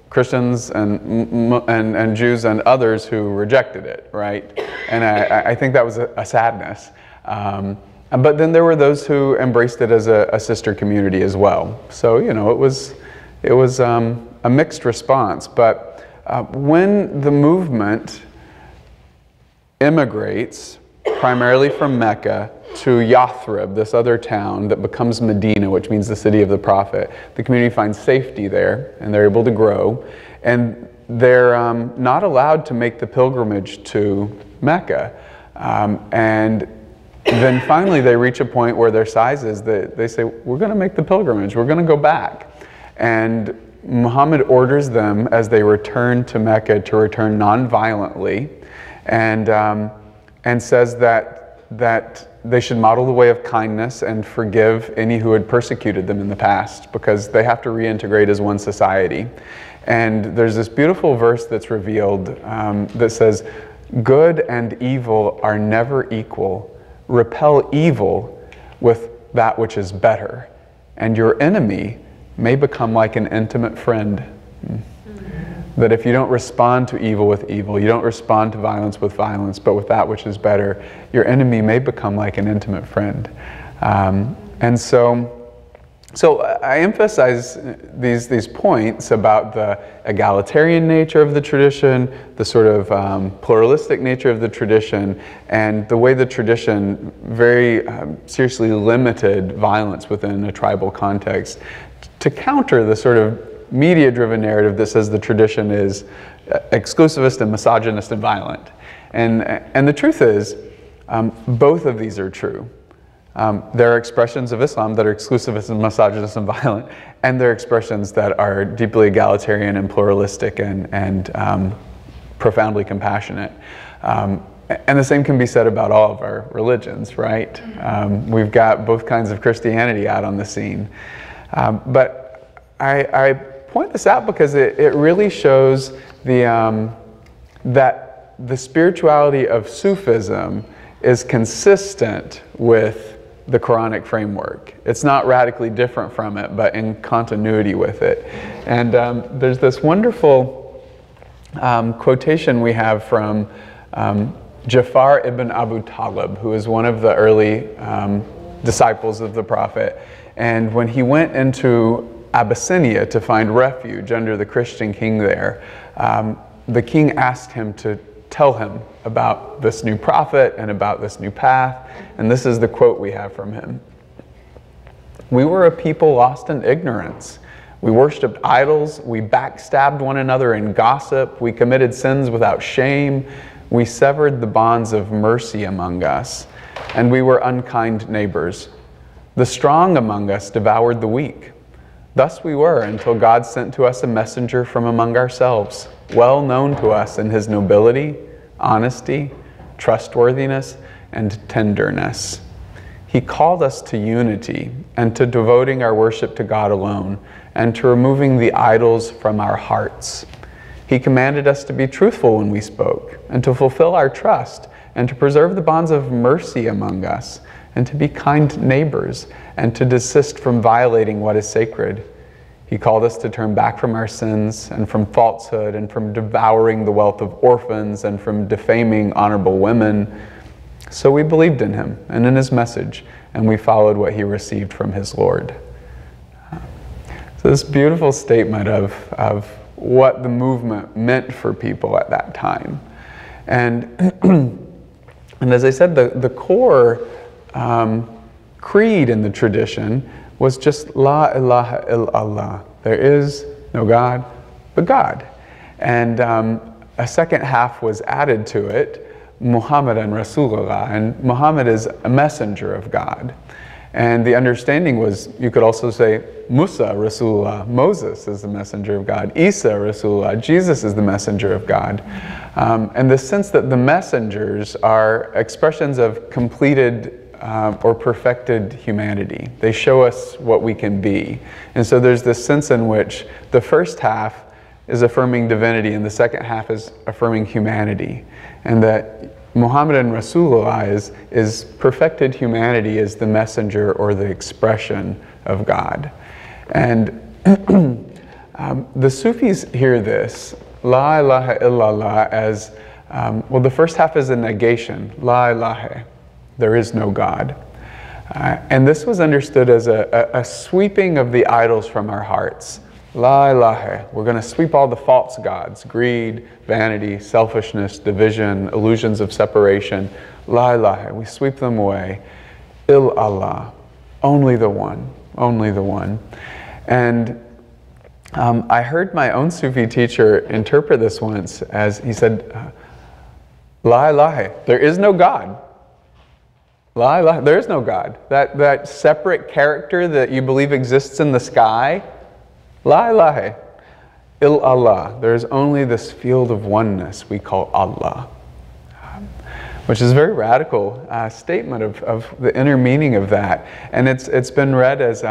Christians and Jews and others who rejected it, right? And I think that was a sadness. But then there were those who embraced it as a sister community as well. So, you know, it was a mixed response. But when the movement immigrates, primarily from Mecca, to Yathrib, this other town that becomes Medina, which means the city of the prophet, the community finds safety there, and they're able to grow. And they're not allowed to make the pilgrimage to Mecca. And then finally they reach a point where their size is that they say, we're going to make the pilgrimage, we're going to go back. And Muhammad orders them as they return to Mecca to return non-violently, and says that they should model the way of kindness and forgive any who had persecuted them in the past, because they have to reintegrate as one society. And there's this beautiful verse that's revealed that says, good and evil are never equal. Repel evil with that which is better, and your enemy may become like an intimate friend. That if you don't respond to evil with evil, you don't respond to violence with violence, but with that which is better, your enemy may become like an intimate friend. And so I emphasize these points about the egalitarian nature of the tradition, the sort of pluralistic nature of the tradition, and the way the tradition very seriously limited violence within a tribal context, to counter the sort of media-driven narrative that says the tradition is exclusivist and misogynist and violent. And the truth is, both of these are true. There are expressions of Islam that are exclusivist and misogynist and violent, and there are expressions that are deeply egalitarian and pluralistic and profoundly compassionate. And the same can be said about all of our religions, right? We've got both kinds of Christianity out on the scene. But I point this out because it really shows that the spirituality of Sufism is consistent with the Quranic framework. It's not radically different from it, but in continuity with it. And there's this wonderful quotation we have from Jafar ibn Abu Talib, who is one of the early disciples of the Prophet. And when he went into Abyssinia to find refuge under the Christian king there, the king asked him to tell him about this new prophet and about this new path. And this is the quote we have from him. We were a people lost in ignorance. We worshipped idols. We backstabbed one another in gossip. We committed sins without shame. We severed the bonds of mercy among us. And we were unkind neighbors. The strong among us devoured the weak. Thus we were until God sent to us a messenger from among ourselves, well known to us in his nobility, honesty, trustworthiness, and tenderness. He called us to unity and to devoting our worship to God alone and to removing the idols from our hearts. He commanded us to be truthful when we spoke and to fulfill our trust and to preserve the bonds of mercy among us and to be kind neighbors and to desist from violating what is sacred. He called us to turn back from our sins and from falsehood and from devouring the wealth of orphans and from defaming honorable women. So we believed in him and in his message, and we followed what he received from his Lord. So this beautiful statement of what the movement meant for people at that time. And, and as I said, the core creed in the tradition was just La ilaha illallah. There is no God but God. And a second half was added to it, Muhammadan Rasulullah. And Muhammad is a messenger of God. And the understanding was, you could also say, Musa Rasulullah, Moses is the messenger of God. Isa Rasulullah, Jesus is the messenger of God. And the sense that the messengers are expressions of completed or perfected humanity. They show us what we can be. And so there's this sense in which the first half is affirming divinity and the second half is affirming humanity. And that Muhammadan Rasulullah is perfected humanity as the messenger or the expression of God. And the Sufis hear this, La ilaha illallah, as, well, the first half is a negation, La ilaha. There is no God. And this was understood as a sweeping of the idols from our hearts. La ilaha. We're going to sweep all the false gods, greed, vanity, selfishness, division, illusions of separation. La ilaha. We sweep them away. Il Allah. Only the one. Only the one. And I heard my own Sufi teacher interpret this once as he said, La ilaha. There is no God. La ilaha. There is no God. That separate character that you believe exists in the sky, La ilaha, il Allah. There's only this field of oneness we call Allah, which is a very radical statement of the inner meaning of that. And it's been read as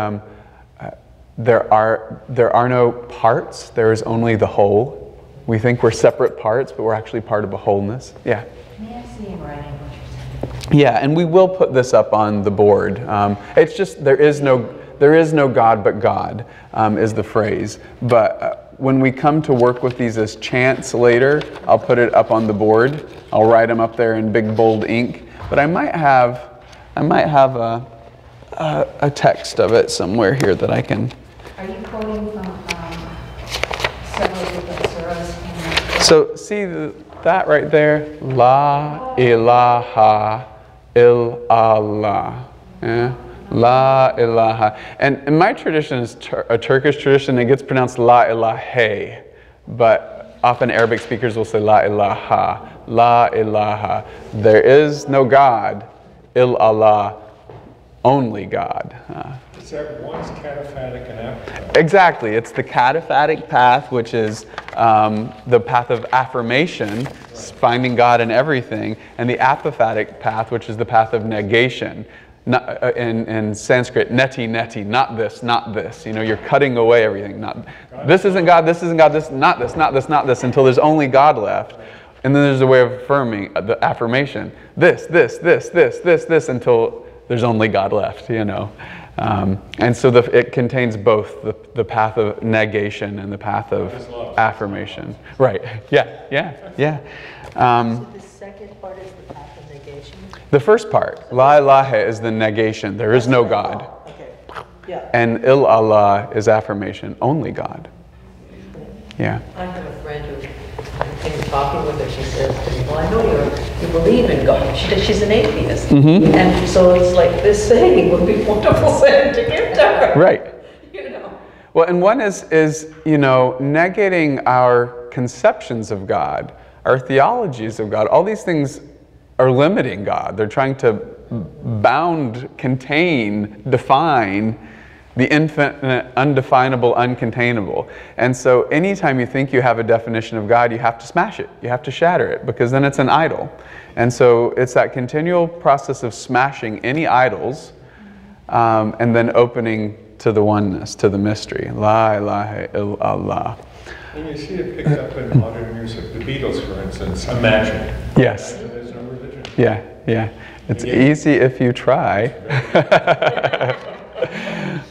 there are no parts. There is only the whole. We think we're separate parts, but we're actually part of a wholeness. Yeah. May I see in writing what you're saying? Yeah, and we will put this up on the board. It's just there is no God but God, is the phrase. But when we come to work with these as chants later, I'll put it up on the board. I'll write them up there in big bold ink. But I might have a text of it somewhere here that I can. Are you quoting from several different surahs? So see that right there? La ilaha il Allah. Yeah? La ilaha. And in my tradition is a Turkish tradition. It gets pronounced la ilahe. But often Arabic speakers will say la ilaha. La ilaha. There is no God. Il Allah. Only God. Is that one's cataphatic and apophatic? Exactly. It's the cataphatic path, which is the path of affirmation, finding God in everything, and the apophatic path, which is the path of negation. In Sanskrit, neti, neti, not this, not this. You know, you're cutting away everything. Not this isn't God, this isn't God, this, not this, not this, not this, until there's only God left. And then there's a way of affirming the affirmation. This, until there's only God left, you know. And so it contains both the path of negation and the path of affirmation. Right, yeah. So the second part is the path of negation? The first part, la ilaha, is the negation. There is no God. Okay, yeah. And il Allah is affirmation, only God. Yeah. I have a friend who, in talking with her, she says to me, well, I know you believe in God. She's an atheist. Mm-hmm. And so it's like this saying would be a wonderful saying to give to her. Right. You know. Well, and one is negating our conceptions of God, our theologies of God. All these things are limiting God. They're trying to bound, contain, define the infinite, undefinable, uncontainable. And so anytime you think you have a definition of God, you have to smash it. You have to shatter it, because then it's an idol. And so it's that continual process of smashing any idols and then opening to the oneness, to the mystery. La ilaha illallah. And you see it picked up in modern music. The Beatles, for instance, Imagine. Yes. There's no religion. Yeah. It's easy if you try.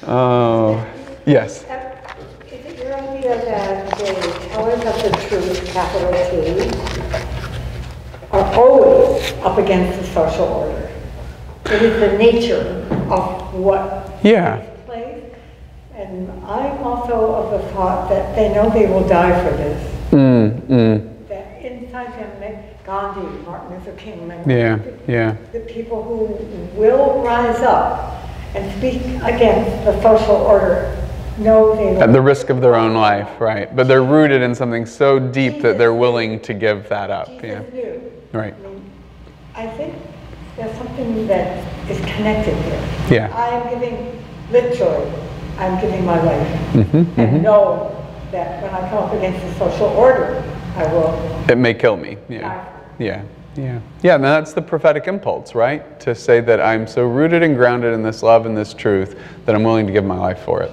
Oh, yes. Is it your idea that the tellers of the truth, capital T, are always up against the social order? It is the nature of what takes place. And I'm also of the thought that they know they will die for this. That inside them, Gandhi, Martin Luther King, the people who will rise up and speak against the social order know they will. At the risk of their own life, right? But they're rooted in something so deep that they're willing to give that up. Jesus knew. Right. I think there's something that is connected here. Yeah. I am giving, literally, I'm giving my life. And know that when I come up against the social order, I will. It may kill me. Yeah, and that's the prophetic impulse, right? To say that I'm so rooted and grounded in this love and this truth that I'm willing to give my life for it.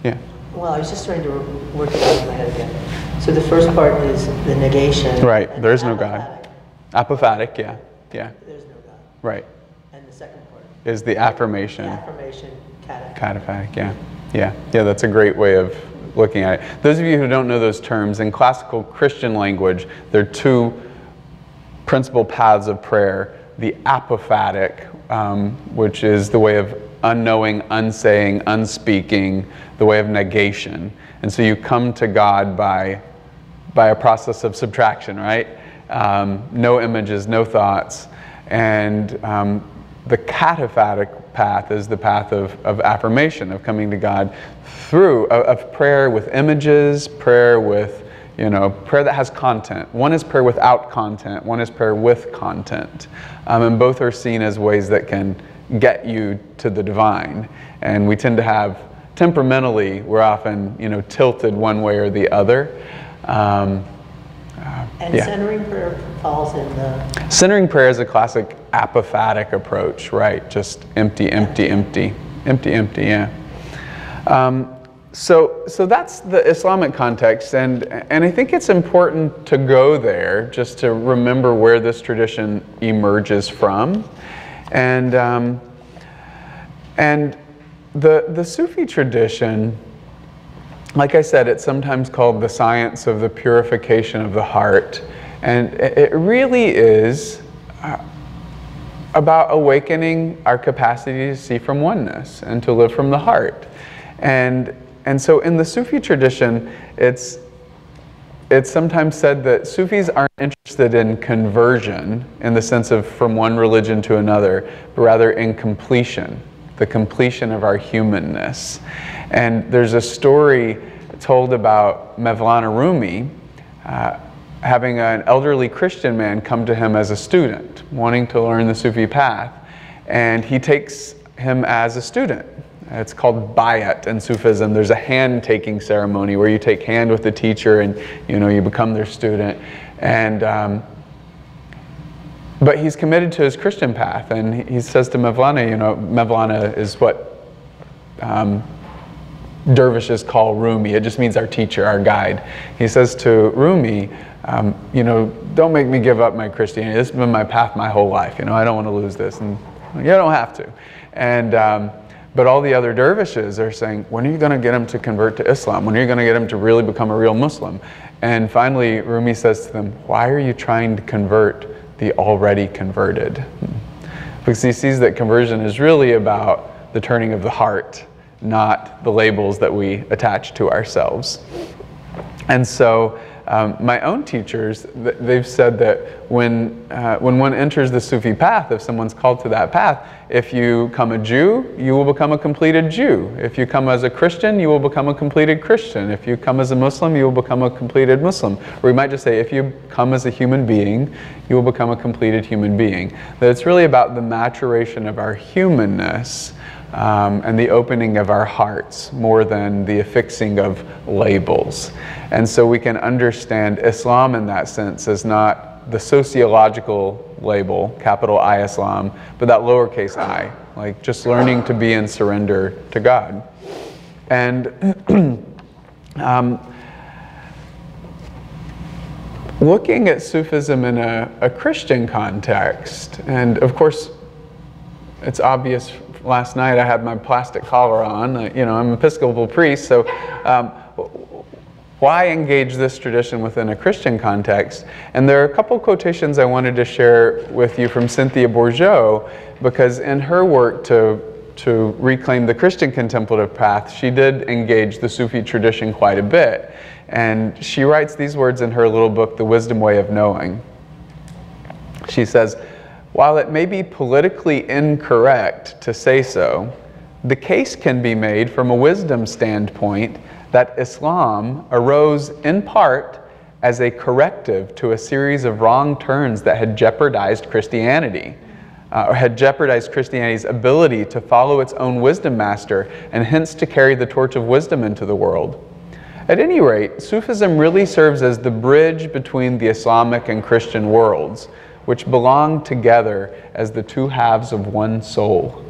Yeah. Well, I was just trying to work it out in my head again. So the first part is the negation. Right, there is no God. Apophatic, yeah. There's no God. Right. And the second part is the affirmation. Affirmation, Cataphatic, yeah, that's a great way of looking at it. Those of you who don't know those terms, in classical Christian language, there are two principal paths of prayer. The apophatic, which is the way of unknowing, unsaying, unspeaking, the way of negation. And so you come to God by a process of subtraction, right? No images, no thoughts. And the cataphatic path is the path of affirmation, of coming to God through, of prayer with images, prayer with, prayer that has content. One is prayer without content, one is prayer with content. And both are seen as ways that can get you to the divine. And we tend to have, temperamentally, we're often, tilted one way or the other. Centering prayer falls in the... Centering prayer is a classic apophatic approach, right? Just empty, empty, empty. Empty, empty, yeah. So that's the Islamic context, and I think it's important to go there just to remember where this tradition emerges from. And the Sufi tradition, like I said, it's sometimes called the science of the purification of the heart. And it really is about awakening our capacity to see from oneness and to live from the heart. And so in the Sufi tradition, it's sometimes said that Sufis aren't interested in conversion in the sense of from one religion to another, but rather in completion, the completion of our humanness. And there's a story told about Mevlana Rumi having an elderly Christian man come to him as a student, wanting to learn the Sufi path. And he takes him as a student. It's called bayat in Sufism. There's a hand-taking ceremony where you take hand with the teacher and you become their student. And but he's committed to his Christian path, and he says to Mevlana, Mevlana is what dervishes call Rumi. It just means our teacher, our guide. He says to Rumi, don't make me give up my Christianity. This has been my path my whole life. I don't want to lose this, and you don't have to. And but all the other dervishes are saying, when are you going to get him to convert to Islam? When are you going to get him to really become a real Muslim? And finally, Rumi says to them, why are you trying to convert the already converted? Because he sees that conversion is really about the turning of the heart, not the labels that we attach to ourselves. And so my own teachers, they've said that when one enters the Sufi path, if someone's called to that path, if you come a Jew, you will become a completed Jew. If you come as a Christian, you will become a completed Christian. If you come as a Muslim, you will become a completed Muslim. Or we might just say, if you come as a human being, you will become a completed human being. That it's really about the maturation of our humanness and the opening of our hearts more than the affixing of labels. And so we can understand Islam in that sense as not the sociological label, capital I Islam, but that lowercase I, like just learning to be in surrender to God. And looking at Sufism in a Christian context, and of course it's obvious. Last night I had my plastic collar on. I'm an Episcopal priest, so why engage this tradition within a Christian context? And there are a couple quotations I wanted to share with you from Cynthia Bourgeault, because in her work to reclaim the Christian contemplative path, she did engage the Sufi tradition quite a bit. And she writes these words in her little book, The Wisdom Way of Knowing. She says, while it may be politically incorrect to say so, the case can be made from a wisdom standpoint that Islam arose in part as a corrective to a series of wrong turns that had jeopardized Christianity, or had jeopardized Christianity's ability to follow its own wisdom master and hence to carry the torch of wisdom into the world. At any rate, Sufism really serves as the bridge between the Islamic and Christian worlds, which belong together as the two halves of one soul.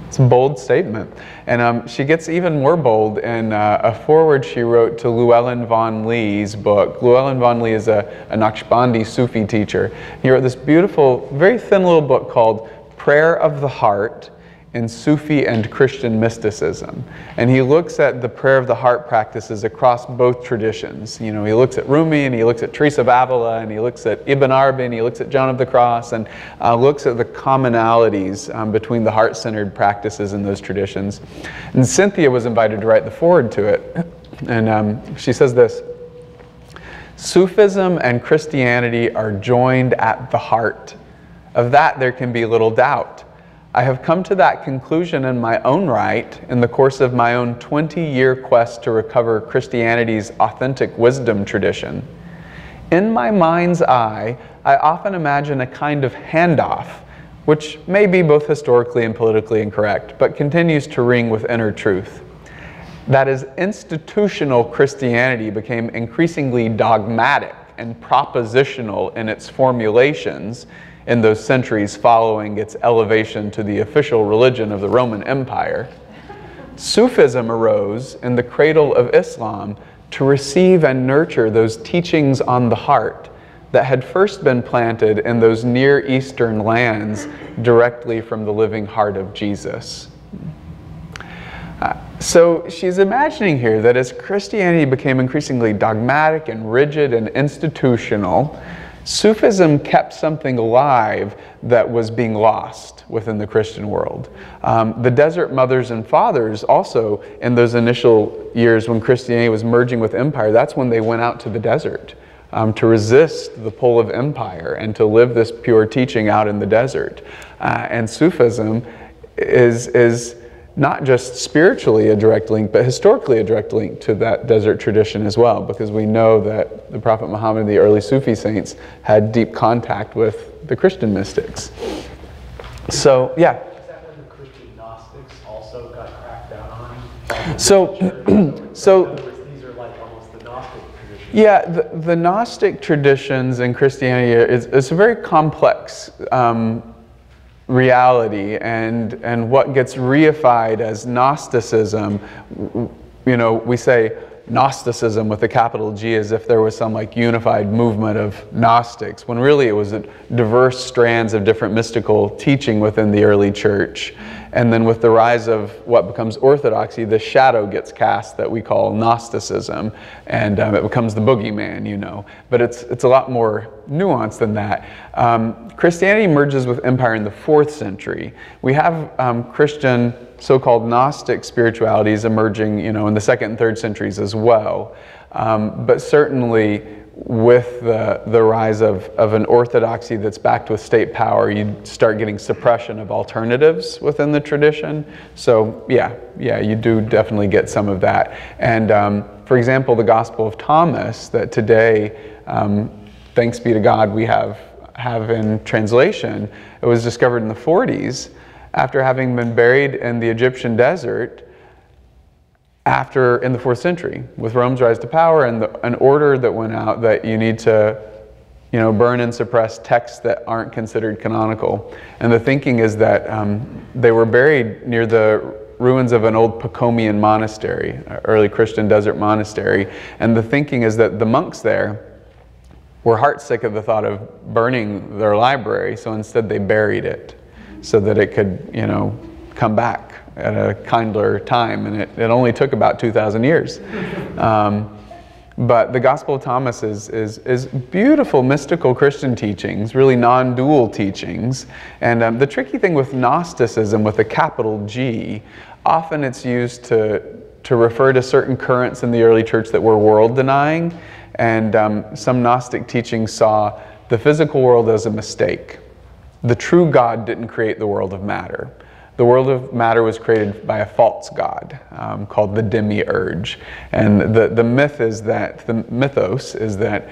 It's a bold statement. And she gets even more bold in a foreword she wrote to Llewellyn Vaughan Lee's book. Llewellyn Vaughan Lee is a Naqshbandi Sufi teacher. He wrote this beautiful, very thin little book called Prayer of the Heart in Sufi and Christian mysticism. And he looks at the prayer of the heart practices across both traditions. You know, he looks at Rumi, and he looks at Teresa of Avila, and he looks at Ibn Arabi, and he looks at John of the Cross, and looks at the commonalities between the heart-centered practices in those traditions. And Cynthia was invited to write the foreword to it. And she says this: Sufism and Christianity are joined at the heart. Of that there can be little doubt. I have come to that conclusion in my own right in the course of my own 20-year quest to recover Christianity's authentic wisdom tradition. In my mind's eye, I often imagine a kind of handoff, which may be both historically and politically incorrect, but continues to ring with inner truth. That as institutional Christianity became increasingly dogmatic and propositional in its formulations in those centuries following its elevation to the official religion of the Roman Empire, Sufism arose in the cradle of Islam to receive and nurture those teachings on the heart that had first been planted in those Near Eastern lands directly from the living heart of Jesus. So she's imagining here that as Christianity became increasingly dogmatic and rigid and institutional, Sufism kept something alive that was being lost within the Christian world. The desert mothers and fathers also, in those initial years when Christianity was merging with empire, that's when they went out to the desert to resist the pull of empire and to live this pure teaching out in the desert. And Sufism is not just spiritually a direct link, but historically a direct link to that desert tradition as well, because we know that the Prophet Muhammad and the early Sufi saints had deep contact with the Christian mystics. So, yeah. Is that when the Christian Gnostics also got cracked down on? So, in other words, these are like almost the Gnostic traditions. Yeah, the Gnostic traditions in Christianity is a very complex reality, and what gets reified as Gnosticism, you know, we say Gnosticism with a capital G as if there was some like unified movement of Gnostics, when really it was diverse strands of different mystical teaching within the early church. And then with the rise of what becomes orthodoxy, the shadow gets cast that we call Gnosticism, and it becomes the boogeyman, you know. But it's a lot more nuanced than that. Christianity merges with empire in the 4th century. We have Christian so-called Gnostic spiritualities emerging, you know, in the 2nd and 3rd centuries as well. But certainly with the rise of an orthodoxy that's backed with state power, you start getting suppression of alternatives within the tradition. So yeah, you do definitely get some of that. And for example, the Gospel of Thomas that today, thanks be to God, we have in translation, it was discovered in the 40s after having been buried in the Egyptian desert in the 4th century, with Rome's rise to power and an order that went out that you need to, you know, burn and suppress texts that aren't considered canonical. And the thinking is that they were buried near the ruins of an old Pacomian monastery, an early Christian desert monastery. And the thinking is that the monks there were heartsick of the thought of burning their library, so instead they buried it so that it could, you know, come back at a kinder time, and it only took about 2,000 years. But the Gospel of Thomas is beautiful mystical Christian teachings, really non-dual teachings. And the tricky thing with Gnosticism with a capital G, often it's used to refer to certain currents in the early church that were world-denying. And some Gnostic teachings saw the physical world as a mistake. The true God didn't create the world of matter. The world of matter was created by a false god called the demiurge. And the mythos is that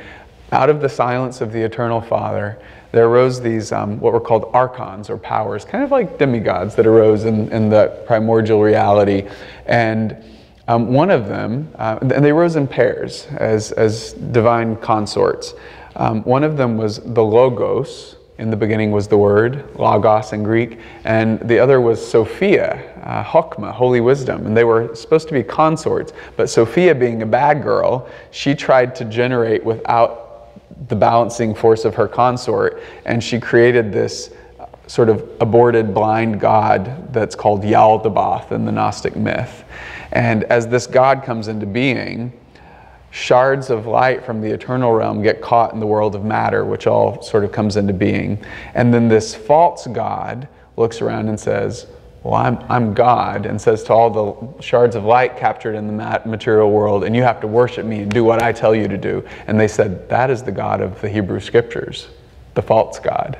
out of the silence of the eternal Father, there arose these what were called archons or powers, kind of like demigods that arose in that primordial reality. And one of them, and they rose in pairs as divine consorts. One of them was the Logos. In the beginning was the word, logos in Greek, and the other was Sophia, Chokmah, holy wisdom, and they were supposed to be consorts, but Sophia, being a bad girl, she tried to generate without the balancing force of her consort, and she created this sort of aborted blind god that's called Yaldabaoth in the Gnostic myth. And as this god comes into being, shards of light from the eternal realm get caught in the world of matter, which all sort of comes into being. And then this false god looks around and says, well, I'm God, and says to all the shards of light captured in the material world, and you have to worship me and do what I tell you to do. And they said, that is the God of the Hebrew Scriptures, the false God.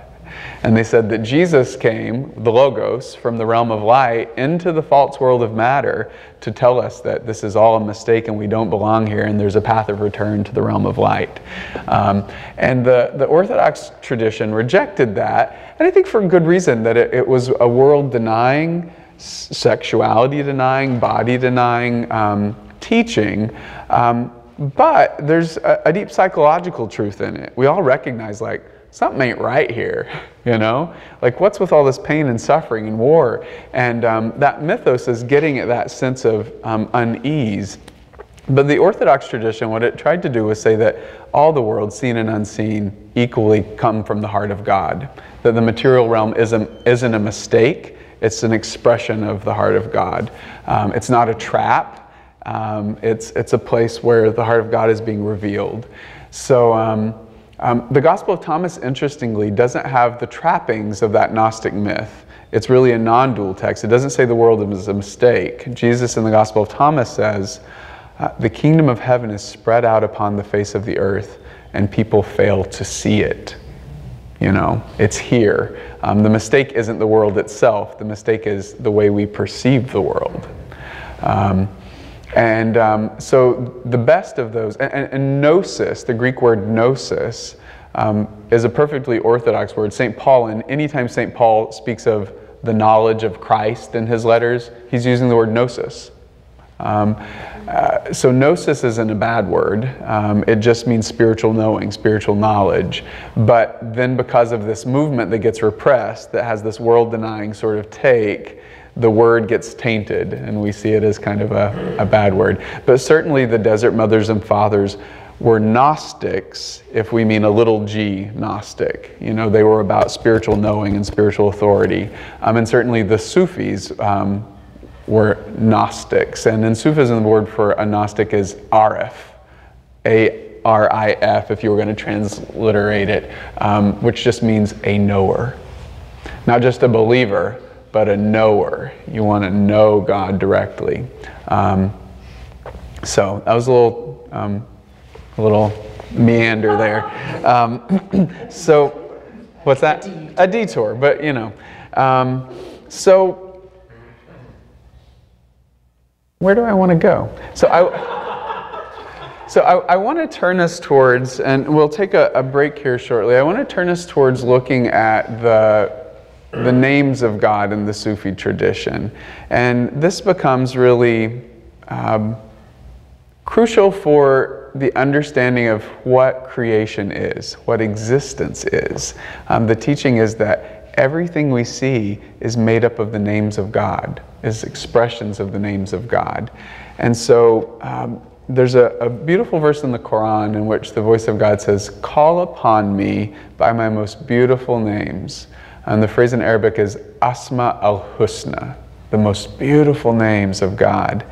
And they said that Jesus came, the Logos, from the realm of light into the false world of matter to tell us that this is all a mistake and we don't belong here and there's a path of return to the realm of light. And the Orthodox tradition rejected that, and I think for good reason, that it was a world denying, sexuality denying, body denying teaching. But there's a deep psychological truth in it. We all recognize, like, something ain't right here, you know? Like, what's with all this pain and suffering and war? And that mythos is getting at that sense of unease. But the Orthodox tradition, what it tried to do was say that all the world, seen and unseen, equally come from the heart of God. That the material realm isn't a mistake, it's an expression of the heart of God. It's not a trap, it's a place where the heart of God is being revealed. So, the Gospel of Thomas, interestingly, doesn't have the trappings of that Gnostic myth. It's really a non-dual text. It doesn't say the world is a mistake. Jesus in the Gospel of Thomas says, the kingdom of heaven is spread out upon the face of the earth, and people fail to see it. You know, it's here. The mistake isn't the world itself. The mistake is the way we perceive the world. So the best of those, and gnosis, the Greek word gnosis, is a perfectly orthodox word. St. Paul, and anytime St. Paul speaks of the knowledge of Christ in his letters, he's using the word gnosis. So gnosis isn't a bad word. It just means spiritual knowing, spiritual knowledge. But then because of this movement that gets repressed, that has this world-denying sort of take, the word gets tainted, and we see it as kind of a bad word. But certainly the Desert Mothers and Fathers were Gnostics, if we mean a little g Gnostic. You know, they were about spiritual knowing and spiritual authority. And certainly the Sufis were Gnostics. And in Sufism, the word for a Gnostic is Arif, A-R-I-F, if you were going to transliterate it, which just means a knower. Not just a believer, but a knower. You want to know God directly. So that was a little meander there. So what's that? A detour, but you know. So where do I want to go? So I want to turn us towards, and we'll take a break here shortly. I want to turn us towards looking at the names of God in the Sufi tradition. And this becomes really crucial for the understanding of what creation is, what existence is. The teaching is that everything we see is made up of the names of God, is expressions of the names of God. And so there's a beautiful verse in the Quran in which the voice of God says, "Call upon me by my most beautiful names." And the phrase in Arabic is Asma al-Husna, the most beautiful names of God.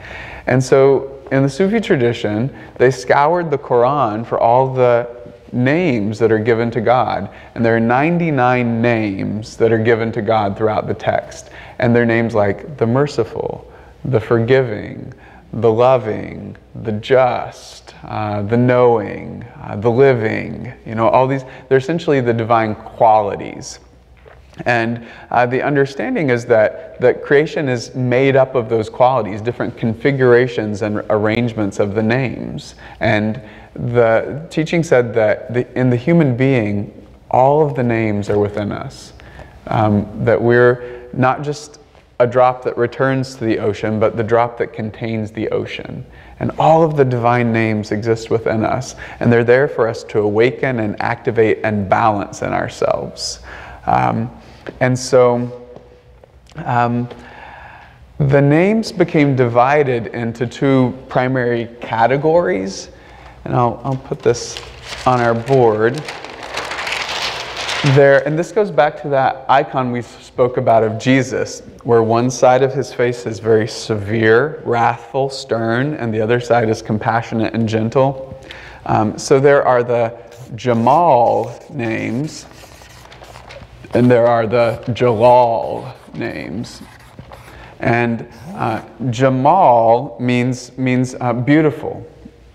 And so in the Sufi tradition, they scoured the Quran for all the names that are given to God. And there are 99 names that are given to God throughout the text. And they're names like the merciful, the forgiving, the loving, the just, the knowing, the living. You know, all these, they're essentially the divine qualities. And the understanding is that creation is made up of those qualities, different configurations and arrangements of the names. And the teaching said that in the human being, all of the names are within us. That we're not just a drop that returns to the ocean, but the drop that contains the ocean. And all of the divine names exist within us. And they're there for us to awaken and activate and balance in ourselves. And so the names became divided into two primary categories. And I'll put this on our board. There, and this goes back to that icon we spoke about of Jesus, where one side of his face is very severe, wrathful, stern, and the other side is compassionate and gentle. So there are the Jamal names, and there are the Jalal names. And Jamal means beautiful,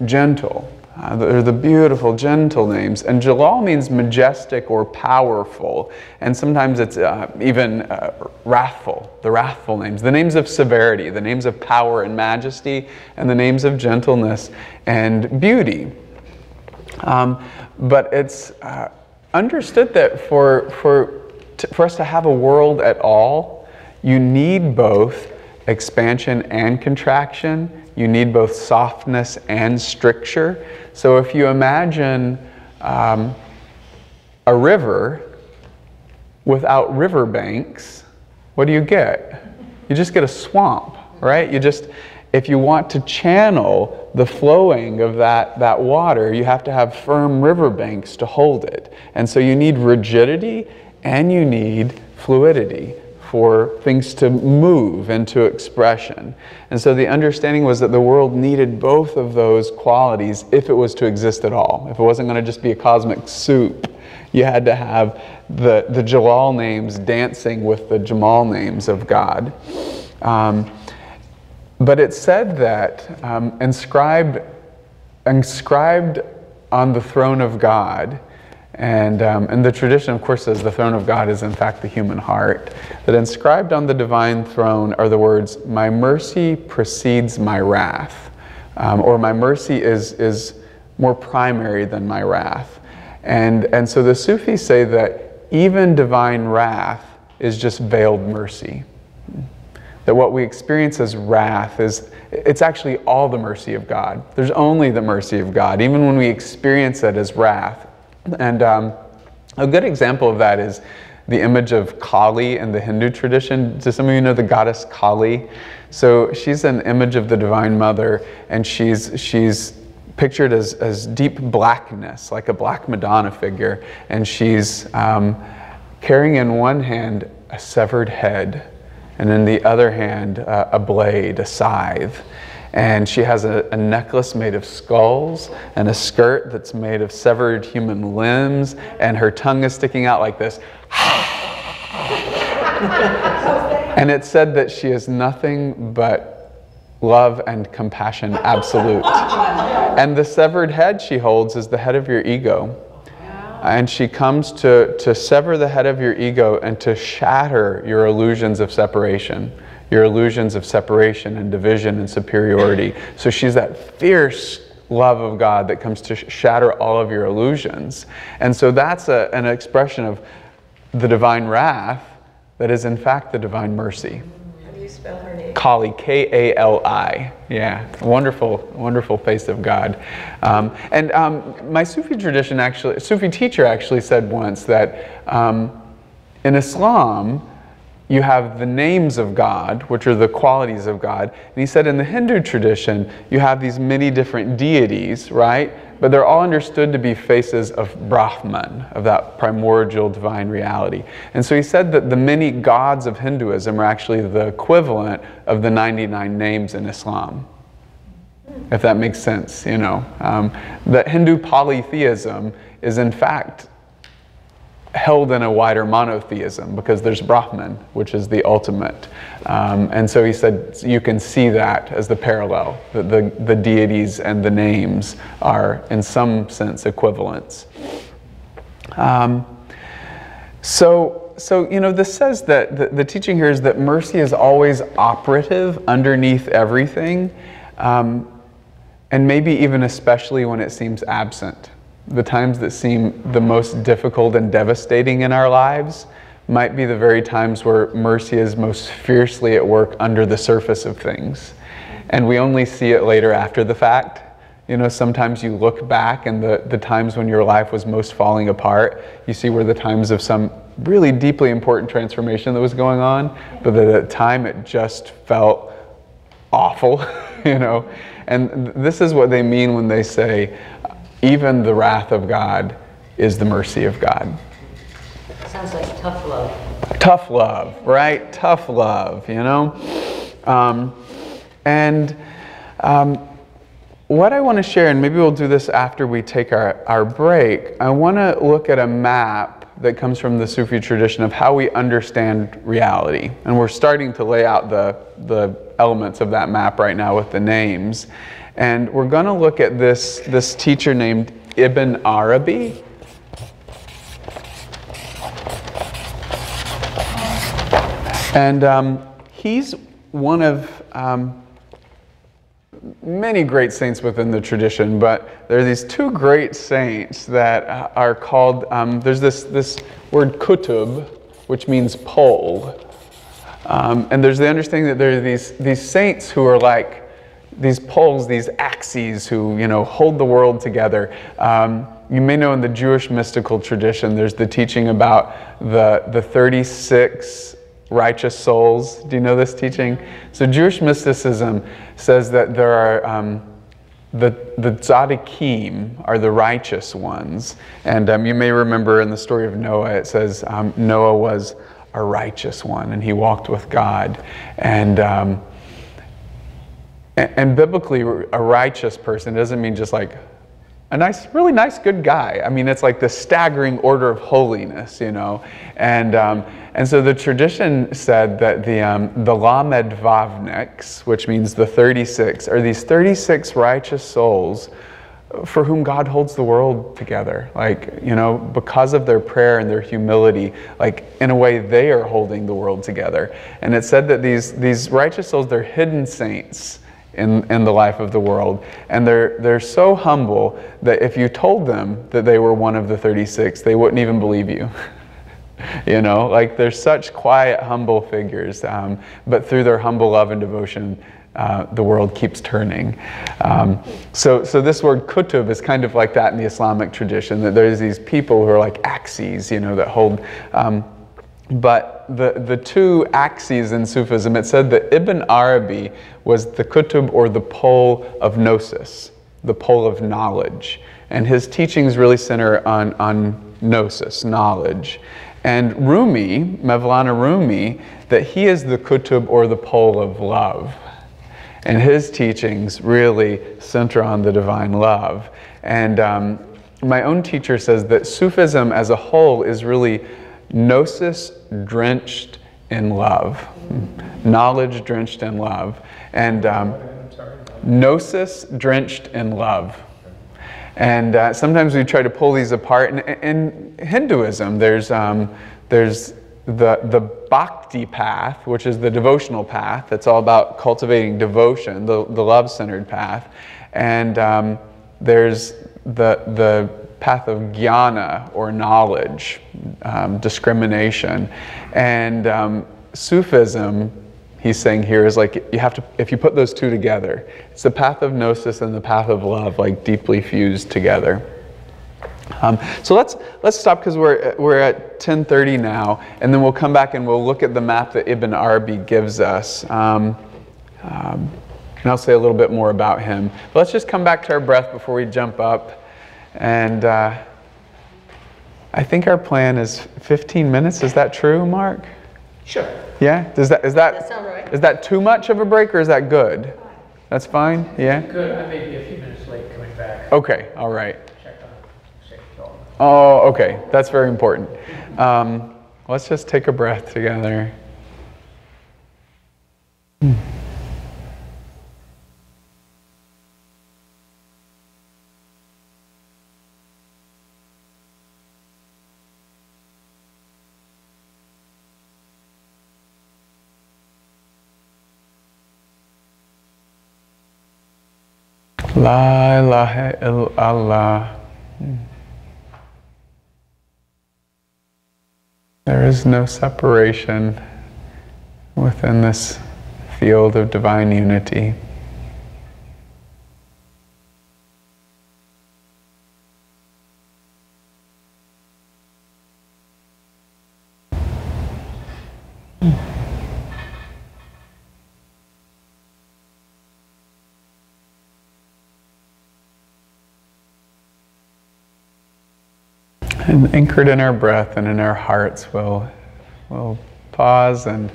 gentle. They're the beautiful, gentle names. And Jalal means majestic or powerful. And sometimes it's even wrathful, the wrathful names. The names of severity, the names of power and majesty, and the names of gentleness and beauty. But it's understood that for us to have a world at all, you need both expansion and contraction. You need both softness and stricture. So if you imagine a river without riverbanks, what do you get? You just get a swamp, right? If you want to channel the flowing of that water, you have to have firm riverbanks to hold it. And so you need rigidity and you need fluidity for things to move into expression. And so the understanding was that the world needed both of those qualities if it was to exist at all. If it wasn't going to just be a cosmic soup, you had to have the Jalal names dancing with the Jamal names of God. But it said that inscribed on the throne of God, and the tradition, of course, says the throne of God is in fact the human heart, that inscribed on the divine throne are the words, "My mercy precedes my wrath," or "My mercy is more primary than my wrath." And so the Sufis say that even divine wrath is just veiled mercy. That what we experience as wrath it's actually all the mercy of God. There's only the mercy of God, even when we experience it as wrath. And a good example of that is the image of Kali in the Hindu tradition. Do some of you know the goddess Kali? So she's an image of the Divine Mother, and she's pictured as deep blackness, like a Black Madonna figure. And she's carrying in one hand a severed head, and in the other hand a blade, a scythe. And she has a necklace made of skulls and a skirt that's made of severed human limbs, and her tongue is sticking out like this. And it said that she is nothing but love and compassion absolute. And the severed head she holds is the head of your ego. And she comes to sever the head of your ego and to shatter your illusions of separation. Your illusions of separation and division and superiority. So she's that fierce love of God that comes to shatter all of your illusions. And so that's an expression of the divine wrath that is in fact the divine mercy. How do you spell her name? Kali, K-A-L-I. Yeah, wonderful, wonderful face of God. My Sufi tradition Sufi teacher actually said once that in Islam, you have the names of God, which are the qualities of God. And he said in the Hindu tradition, you have these many different deities, right? But they're all understood to be faces of Brahman, of that primordial divine reality. And so he said that the many gods of Hinduism are actually the equivalent of the 99 names in Islam. If that makes sense, you know. That Hindu polytheism is in fact held in a wider monotheism because there's Brahman, which is the ultimate. And so he said you can see that as the parallel, that the deities and the names are in some sense equivalents. So you know, this says that the teaching here is that mercy is always operative underneath everything, and maybe even especially when it seems absent. The times that seem the most difficult and devastating in our lives might be the very times where mercy is most fiercely at work under the surface of things. And we only see it later after the fact. You know, sometimes you look back and the times when your life was most falling apart, you see were the times of some really deeply important transformation that was going on, but at the time it just felt awful, you know. And this is what they mean when they say, even the wrath of God is the mercy of God. Sounds like tough love. Tough love, right? Tough love, you know? What I want to share, and maybe we'll do this after we take our break, I want to look at a map that comes from the Sufi tradition of how we understand reality. And we're starting to lay out the elements of that map right now with the names. And we're going to look at this teacher named Ibn Arabi. And he's one of many great saints within the tradition, but there are these two great saints that are called, there's this word kutub, which means pole. And there's the understanding that there are these saints who are like these poles, these axes who, hold the world together. You may know in the Jewish mystical tradition, there's the teaching about the 36 righteous souls. Do you know this teaching? So Jewish mysticism says that there are the tzaddikim are the righteous ones. And you may remember in the story of Noah, it says Noah was a righteous one and he walked with God. And biblically, a righteous person doesn't mean just like a nice, really nice, good guy. I mean, it's like the staggering order of holiness, And so the tradition said that the Lamed Vavniks, which means the 36, are these 36 righteous souls for whom God holds the world together. Because of their prayer and their humility, in a way they are holding the world together. And it said that these righteous souls, they're hidden saints in the life of the world. And they're so humble that if you told them that they were one of the 36, they wouldn't even believe you. They're such quiet, humble figures, but through their humble love and devotion, the world keeps turning. So this word kutub is kind of like that in the Islamic tradition, that there's these people who are like axes, that hold. But the two axes in Sufism, it said that Ibn Arabi was the kutub, or the pole of gnosis, the pole of knowledge. And his teachings really center on gnosis, knowledge. And Rumi, Mevlana Rumi, that he is the kutub, or the pole of love. And his teachings really center on the divine love. And my own teacher says that Sufism as a whole is really gnosis drenched in love. Knowledge drenched in love. And gnosis drenched in love. And sometimes we try to pull these apart. In Hinduism, there's the bhakti path, which is the devotional path. That's all about cultivating devotion, the love-centered path. And there's the path of jnana, or knowledge, discrimination. And Sufism, he's saying here, is you have to, if you put those two together, it's the path of gnosis and the path of love, deeply fused together. So let's stop, because we're at 10:30 now, and then we'll come back and we'll look at the map that Ibn Arabi gives us. And I'll say a little bit more about him. But let's just come back to our breath before we jump up. And I think our plan is 15 minutes. Is that true, Mark? Sure. Yeah? Is that sound right? Is that too much of a break, or is that good? That's fine? Yeah? Good, I may be a few minutes late coming back. Okay, all right. Check on safety element. Oh, okay. That's very important. Let's just take a breath together. La ilaha illallah. There is no separation within this field of divine unity. And anchored in our breath and in our hearts, we'll pause and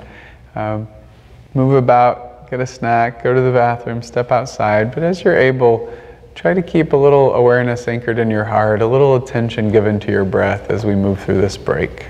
move about, get a snack, go to the bathroom, step outside. But as you're able, try to keep a little awareness anchored in your heart, a little attention given to your breath as we move through this break.